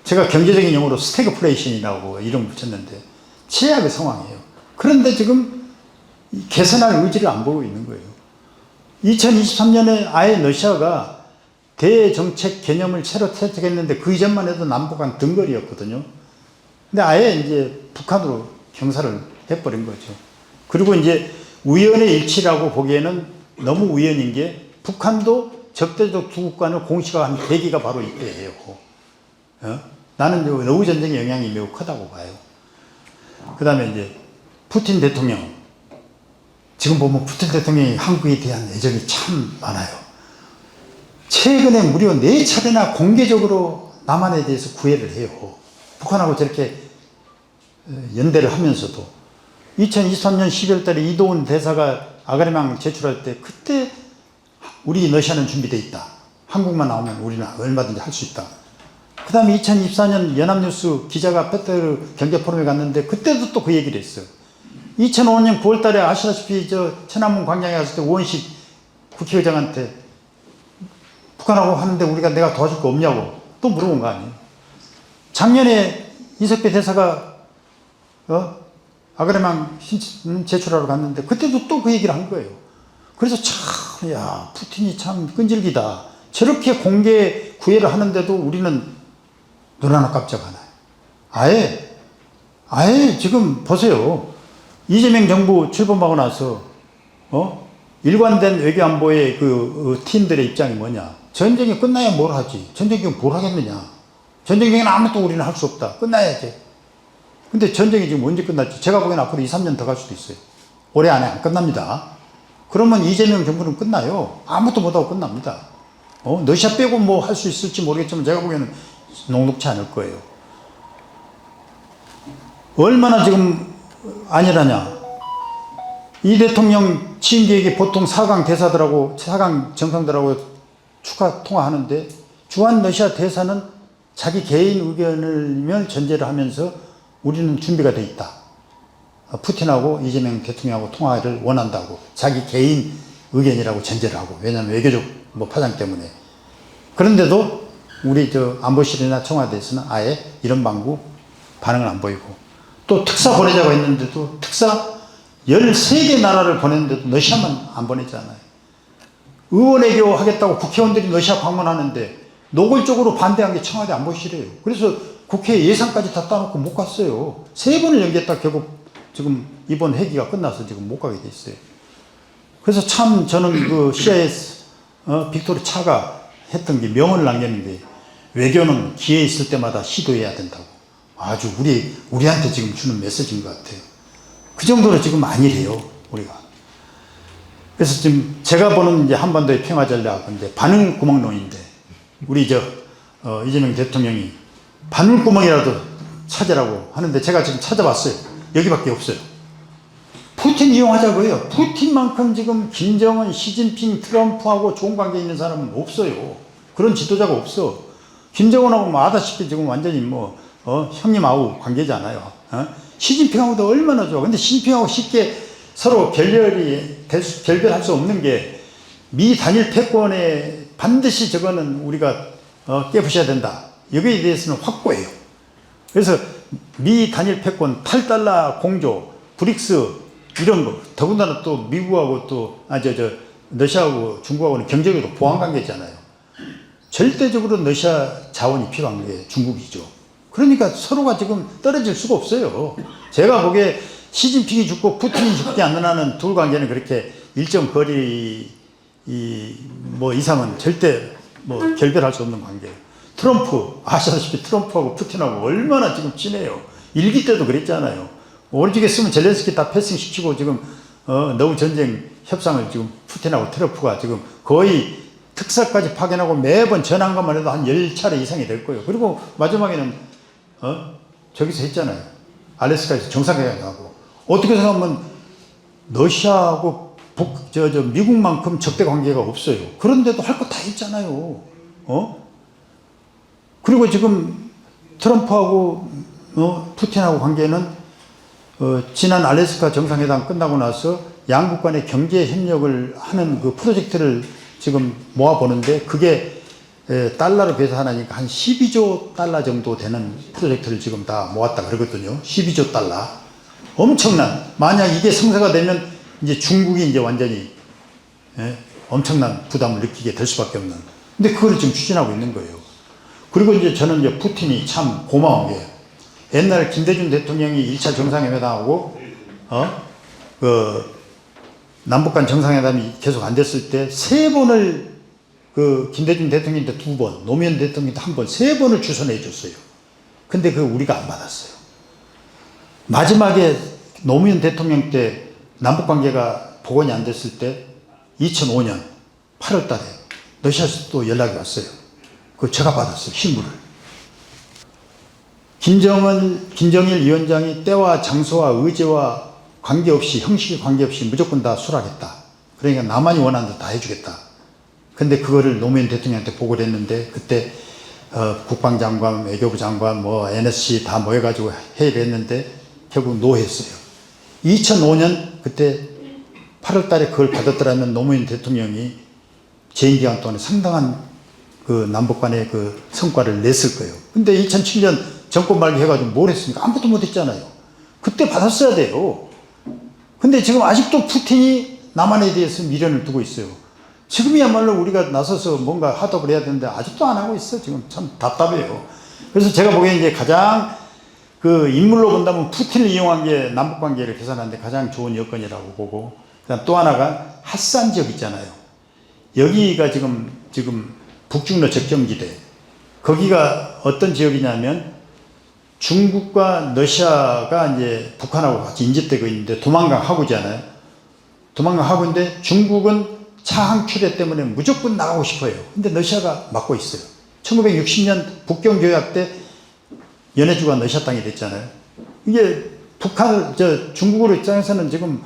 제가 경제적인 용어로 스태그플레이션이라고 이름 붙였는데 최악의 상황이에요. 그런데 지금 개선할 의지를 안 보이고 있는 거예요. 2023년에 아예 러시아가 대정책 개념을 새로 채택했는데 그 이전만 해도 남북한 등거리였거든요. 근데 아예 이제 북한으로 경사를 해버린 거죠. 그리고 이제 우연의 일치라고 보기에는 너무 우연인 게 북한도 적대적 두 국간을 공시한 계기가 바로 이때예요. 나는 러우 전쟁의 영향이 매우 크다고 봐요. 그 다음에 이제 푸틴 대통령. 지금 보면 푸틴 대통령이 한국에 대한 애정이 참 많아요. 최근에 무려 4차례나 공개적으로 남한에 대해서 구애를 해요. 북한하고 저렇게 연대를 하면서도 2023년 12월 달에 이도훈 대사가 아가리망 제출할 때 그때 우리 러시아는 준비되어 있다. 한국만 나오면 우리는 얼마든지 할 수 있다. 그 다음에 2024년 연합뉴스 기자가 페테르 경제포럼에 갔는데 그때도 또 그 얘기를 했어요. 2005년 9월 달에 아시다시피 저 천안문 광장에 갔을 때 우원식 국회의장한테 북한하고 하는데 내가 도와줄 거 없냐고 또 물어본 거 아니에요. 작년에 이석배 대사가 아그레망 제출하러 갔는데 그때도 또 그 얘기를 한 거예요. 그래서 참, 야, 푸틴이 참 끈질기다. 저렇게 공개 구애를 하는데도 우리는 눈 하나 깜짝 안 해요. 아예 지금 보세요. 이재명 정부 출범하고 나서 일관된 외교 안보의 그 팀들의 입장이 뭐냐? 전쟁이 끝나야 뭘 하지? 전쟁이 뭘 하겠느냐? 전쟁에는 아무것도 우리는 할 수 없다. 끝나야지. 근데 전쟁이 지금 언제 끝났지? 제가 보기에는 앞으로 2, 3년 더 갈 수도 있어요. 올해 안에 안 끝납니다. 그러면 이재명 정부는 끝나요. 아무것도 못하고 끝납니다. 러시아 빼고 뭐 할 수 있을지 모르겠지만 제가 보기에는 녹록치 않을 거예요. 얼마나 지금 안일하냐. 이 대통령 취임 계획이 보통 4강 대사들하고 4강 정상들하고 축하 통화하는데 주한 러시아 대사는 자기 개인 의견을 전제를 하면서 우리는 준비가 돼 있다. 푸틴하고 이재명 대통령하고 통화를 원한다고 자기 개인 의견이라고 전제를 하고 왜냐하면 외교적 파장 때문에 그런데도 우리 안보실이나 청와대에서는 아예 이런 방구 반응을 안 보이고 또 특사 보내자고 했는데도 특사 13개 나라를 보냈는데도 러시아만 안 보냈잖아요. 의원외교 하겠다고 국회의원들이 러시아 방문하는데 노골적으로 반대한 게 청와대 안보실이에요. 그래서 국회 예산까지 다 따놓고 못 갔어요. 3번을 연기했다 결국 지금 이번 회기가 끝나서 지금 못 가게 돼 있어요. 그래서 참 저는 그 CIS 빅토리 차가 했던 게 명언을 남겼는데 외교는 기회 있을 때마다 시도해야 된다고. 아주 우리한테 지금 주는 메시지인 것 같아요. 그 정도로 지금 안일해요, 우리가. 그래서 지금 제가 보는 이제 한반도의 평화 전략인데 바늘구멍론인데 우리 이재명 대통령이 바늘구멍이라도 찾으라고 하는데 제가 지금 찾아봤어요. 여기밖에 없어요. 푸틴 이용하자고요. 푸틴만큼 지금 김정은, 시진핑, 트럼프하고 좋은 관계 있는 사람은 없어요. 그런 지도자가 없어. 김정은하고 아다시피 지금 완전히 형님 아우 관계잖아요. 시진핑하고도 얼마나 좋아. 근데 시진핑하고 쉽게 서로 결별할 수 없는 게 미 단일 패권에 반드시 저거는 우리가 깨부셔야 된다. 여기에 대해서는 확고해요. 그래서 미 단일 패권, 탈달러 공조, 브릭스 이런 거 더군다나 또 미국하고 또 러시아하고 중국하고는 경제적으로 보완 관계잖아요. 절대적으로 러시아 자원이 필요한 게 중국이죠. 그러니까 서로가 지금 떨어질 수가 없어요. 제가 보기에 시진핑이 죽고 푸틴이 죽지 않는 한은 둘 관계는 그렇게 일정 거리 이상은 절대 결별할 수 없는 관계예요. 트럼프 아시다시피 트럼프하고 푸틴하고 얼마나 지금 친해요. 일기 때도 그랬잖아요. 오죽했으면 젤렌스키 다 패싱시키고 지금 너우 전쟁 협상을 지금 푸틴하고 트럼프가 지금 거의 특사까지 파견하고 매번 전화한 것만 해도 한 10차례 이상이 될 거예요. 그리고 마지막에는 저기서 했잖아요. 알래스카에서 정상회담 하고. 어떻게 생각하면 러시아하고 미국만큼 적대 관계가 없어요. 그런데도 할 거 다 했잖아요. 그리고 지금 트럼프하고 푸틴하고 관계는 지난 알래스카 정상회담 끝나고 나서 양국 간의 경제 협력을 하는 그 프로젝트를 지금 모아보는데 그게 달러로 계산하니까 한 12조 달러 정도 되는 프로젝트를 지금 다 모았다 그러거든요. 12조 달러. 엄청난, 만약 이게 성사가 되면 이제 중국이 이제 완전히 엄청난 부담을 느끼게 될 수밖에 없는. 근데 그걸 지금 추진하고 있는 거예요. 그리고 이제 저는 이제 푸틴이 참 고마운 게 옛날 김대중 대통령이 1차 정상회담하고 남북 간 정상회담이 계속 안 됐을 때 3번을 김대중 대통령한테 2번, 노무현 대통령한테 1번, 3번을 주선해 줬어요. 근데 그거 우리가 안 받았어요. 마지막에 노무현 대통령 때 남북 관계가 복원이 안 됐을 때 2005년 8월 달에 러시아에서 또 연락이 왔어요. 그거 제가 받았어요. 신문을. 김정일 위원장이 때와 장소와 의제와 관계없이, 형식에 관계없이 무조건 다 수락했다. 그러니까 나만이 원하는 대로 다 해주겠다. 근데 그거를 노무현 대통령한테 보고를 했는데 그때 국방장관, 외교부 장관, NSC 다 모여가지고 회의를 했는데 결국 노했어요. 2005년 그때 8월 달에 그걸 받았더라면 노무현 대통령이 재임 기간 동안에 상당한 그 남북 간의 그 성과를 냈을 거예요. 근데 2007년 정권 말기 해가지고 뭘 했습니까? 아무것도 못 했잖아요. 그때 받았어야 돼요. 근데 지금 아직도 푸틴이 남한에 대해서 미련을 두고 있어요. 지금이야말로 우리가 나서서 뭔가 하답을 해야 되는데 아직도 안 하고 있어. 지금 참 답답해요. 그래서 제가 보기엔 이제 가장 그 인물로 본다면 푸틴을 이용한 게 남북 관계를 개선하는데 가장 좋은 여건이라고 보고, 그다음 또 하나가 핫산 지역 있잖아요. 여기가 지금 북중러 접경지대. 거기가 어떤 지역이냐면 중국과 러시아가 이제 북한하고 같이 인접되고 있는데 도망강 하구잖아요. 도망강 하구인데 중국은 차 항출해 때문에 무조건 나가고 싶어요. 근데 러시아가 막고 있어요. 1960년 북경조약 때 연해주가 러시아 땅이 됐잖아요. 이게 중국으로 입장에서는 지금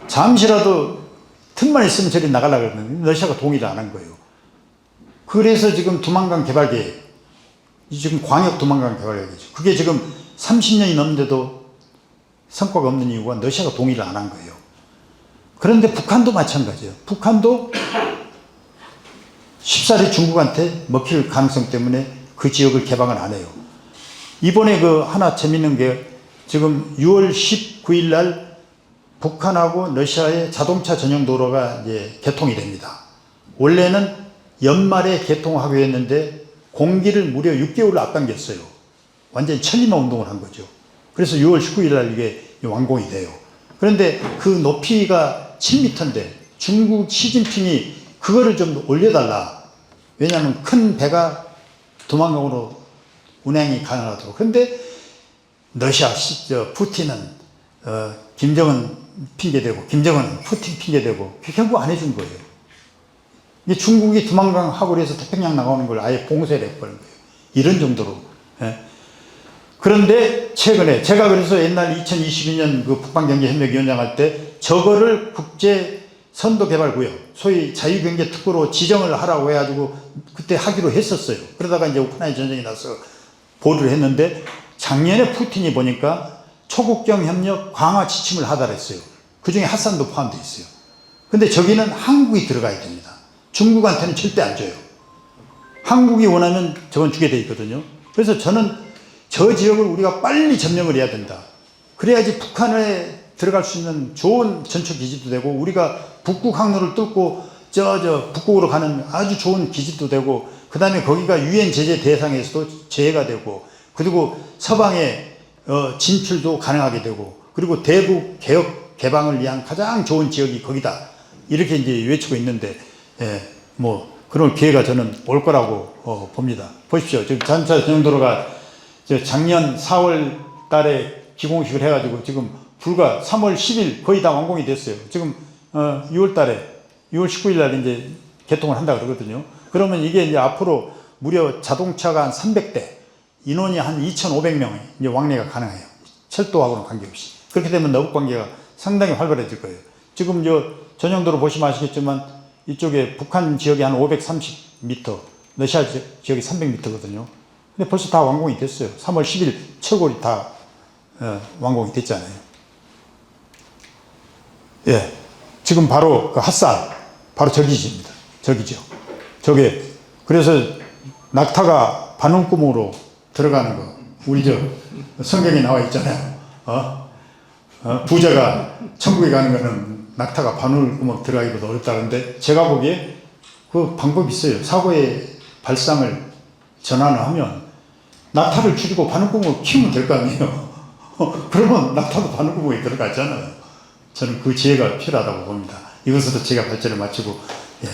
잠시라도 틈만 있으면 저리 나가려고 그러는데 러시아가 동의를 안 한 거예요. 그래서 지금 두만강 개발 계획, 지금 광역 두만강 개발 계획이죠. 그게 지금 30년이 넘는데도 성과가 없는 이유가 러시아가 동의를 안 한 거예요. 그런데 북한도 마찬가지예요. 북한도 쉽사리 중국한테 먹힐 가능성 때문에 그 지역을 개방을 안 해요. 이번에 하나 재밌는 게 지금 6월 19일 날 북한하고 러시아의 자동차 전용 도로가 이제 개통이 됩니다. 원래는 연말에 개통하기로 했는데 공기를 무려 6개월을 앞당겼어요. 완전히 천리마 운동을 한 거죠. 그래서 6월 19일 날 이게 완공이 돼요. 그런데 그 높이가 7m인데 중국 시진핑이 그거를 좀 올려달라. 왜냐하면 큰 배가 도망강으로 운행이 가능하도록. 그런데 러시아 푸틴은 김정은 핑계대고 김정은은 푸틴 핑계대고 결국 안 해준 거예요. 이게 중국이 두만강 하구를 해서 태평양 나가는 걸 아예 봉쇄를 해버린 거예요. 이런 정도로. 예. 그런데 최근에 제가 그래서 옛날 2022년 그 북방경제협력위원장 할 때 저거를 국제 선도개발구역 소위 자유경제특구로 지정을 하라고 해가지고 그때 하기로 했었어요. 그러다가 이제 우크라이나 전쟁이 나서 보류를 했는데 작년에 푸틴이 보니까 초국경 협력 강화 지침을 하달했어요. 그 중에 핫산도 포함되어 있어요. 근데 저기는 한국이 들어가야 됩니다. 중국한테는 절대 안 줘요. 한국이 원하면 저건 주게 돼 있거든요. 그래서 저는 저 지역을 우리가 빨리 점령을 해야 된다. 그래야지 북한에 들어갈 수 있는 좋은 전초 기지도 되고 우리가 북극 항로를 뚫고 북극으로 가는 아주 좋은 기지도 되고 그 다음에 거기가 유엔 제재 대상에서도 제외가 되고 그리고 서방의 진출도 가능하게 되고 그리고 대북 개혁 개방을 위한 가장 좋은 지역이 거기다 이렇게 이제 외치고 있는데 그런 기회가 저는 올 거라고 봅니다. 보십시오. 지금 자동차 전용도로가 작년 4월 달에 기공식을 해가지고 지금 불과 3월 10일 거의 다 완공이 됐어요. 지금 6월 달에 6월 19일 날 이제 개통을 한다 그러거든요. 그러면 이게 이제 앞으로 무려 자동차가 한 300대, 인원이 한 2,500명이 이제 왕래가 가능해요. 철도하고는 관계없이. 그렇게 되면 너북 관계가 상당히 활발해질 거예요. 지금 전용도로 보시면 아시겠지만 이쪽에 북한 지역이 한 530m, 러시아 지역이 300m거든요. 근데 벌써 다 완공이 됐어요. 3월 10일 철골이 다 완공이 됐잖아요. 예. 지금 바로 그 핫산, 바로 저기지입니다. 저기죠. 저게, 그래서 낙타가 바늘구멍으로 들어가는 거, 우리 성경에 나와 있잖아요. 부자가 천국에 가는 거는 낙타가 바늘구멍 들어가기보다 어렵다는데, 제가 보기에 그 방법이 있어요. 사고의 발상을 전환을 하면, 낙타를 줄이고 바늘구멍을 키우면 될 거 아니에요. 그러면 낙타도 바늘구멍에 들어가잖아요. 저는 그 지혜가 필요하다고 봅니다. 이것으로 제가 발제를 마치고, 예.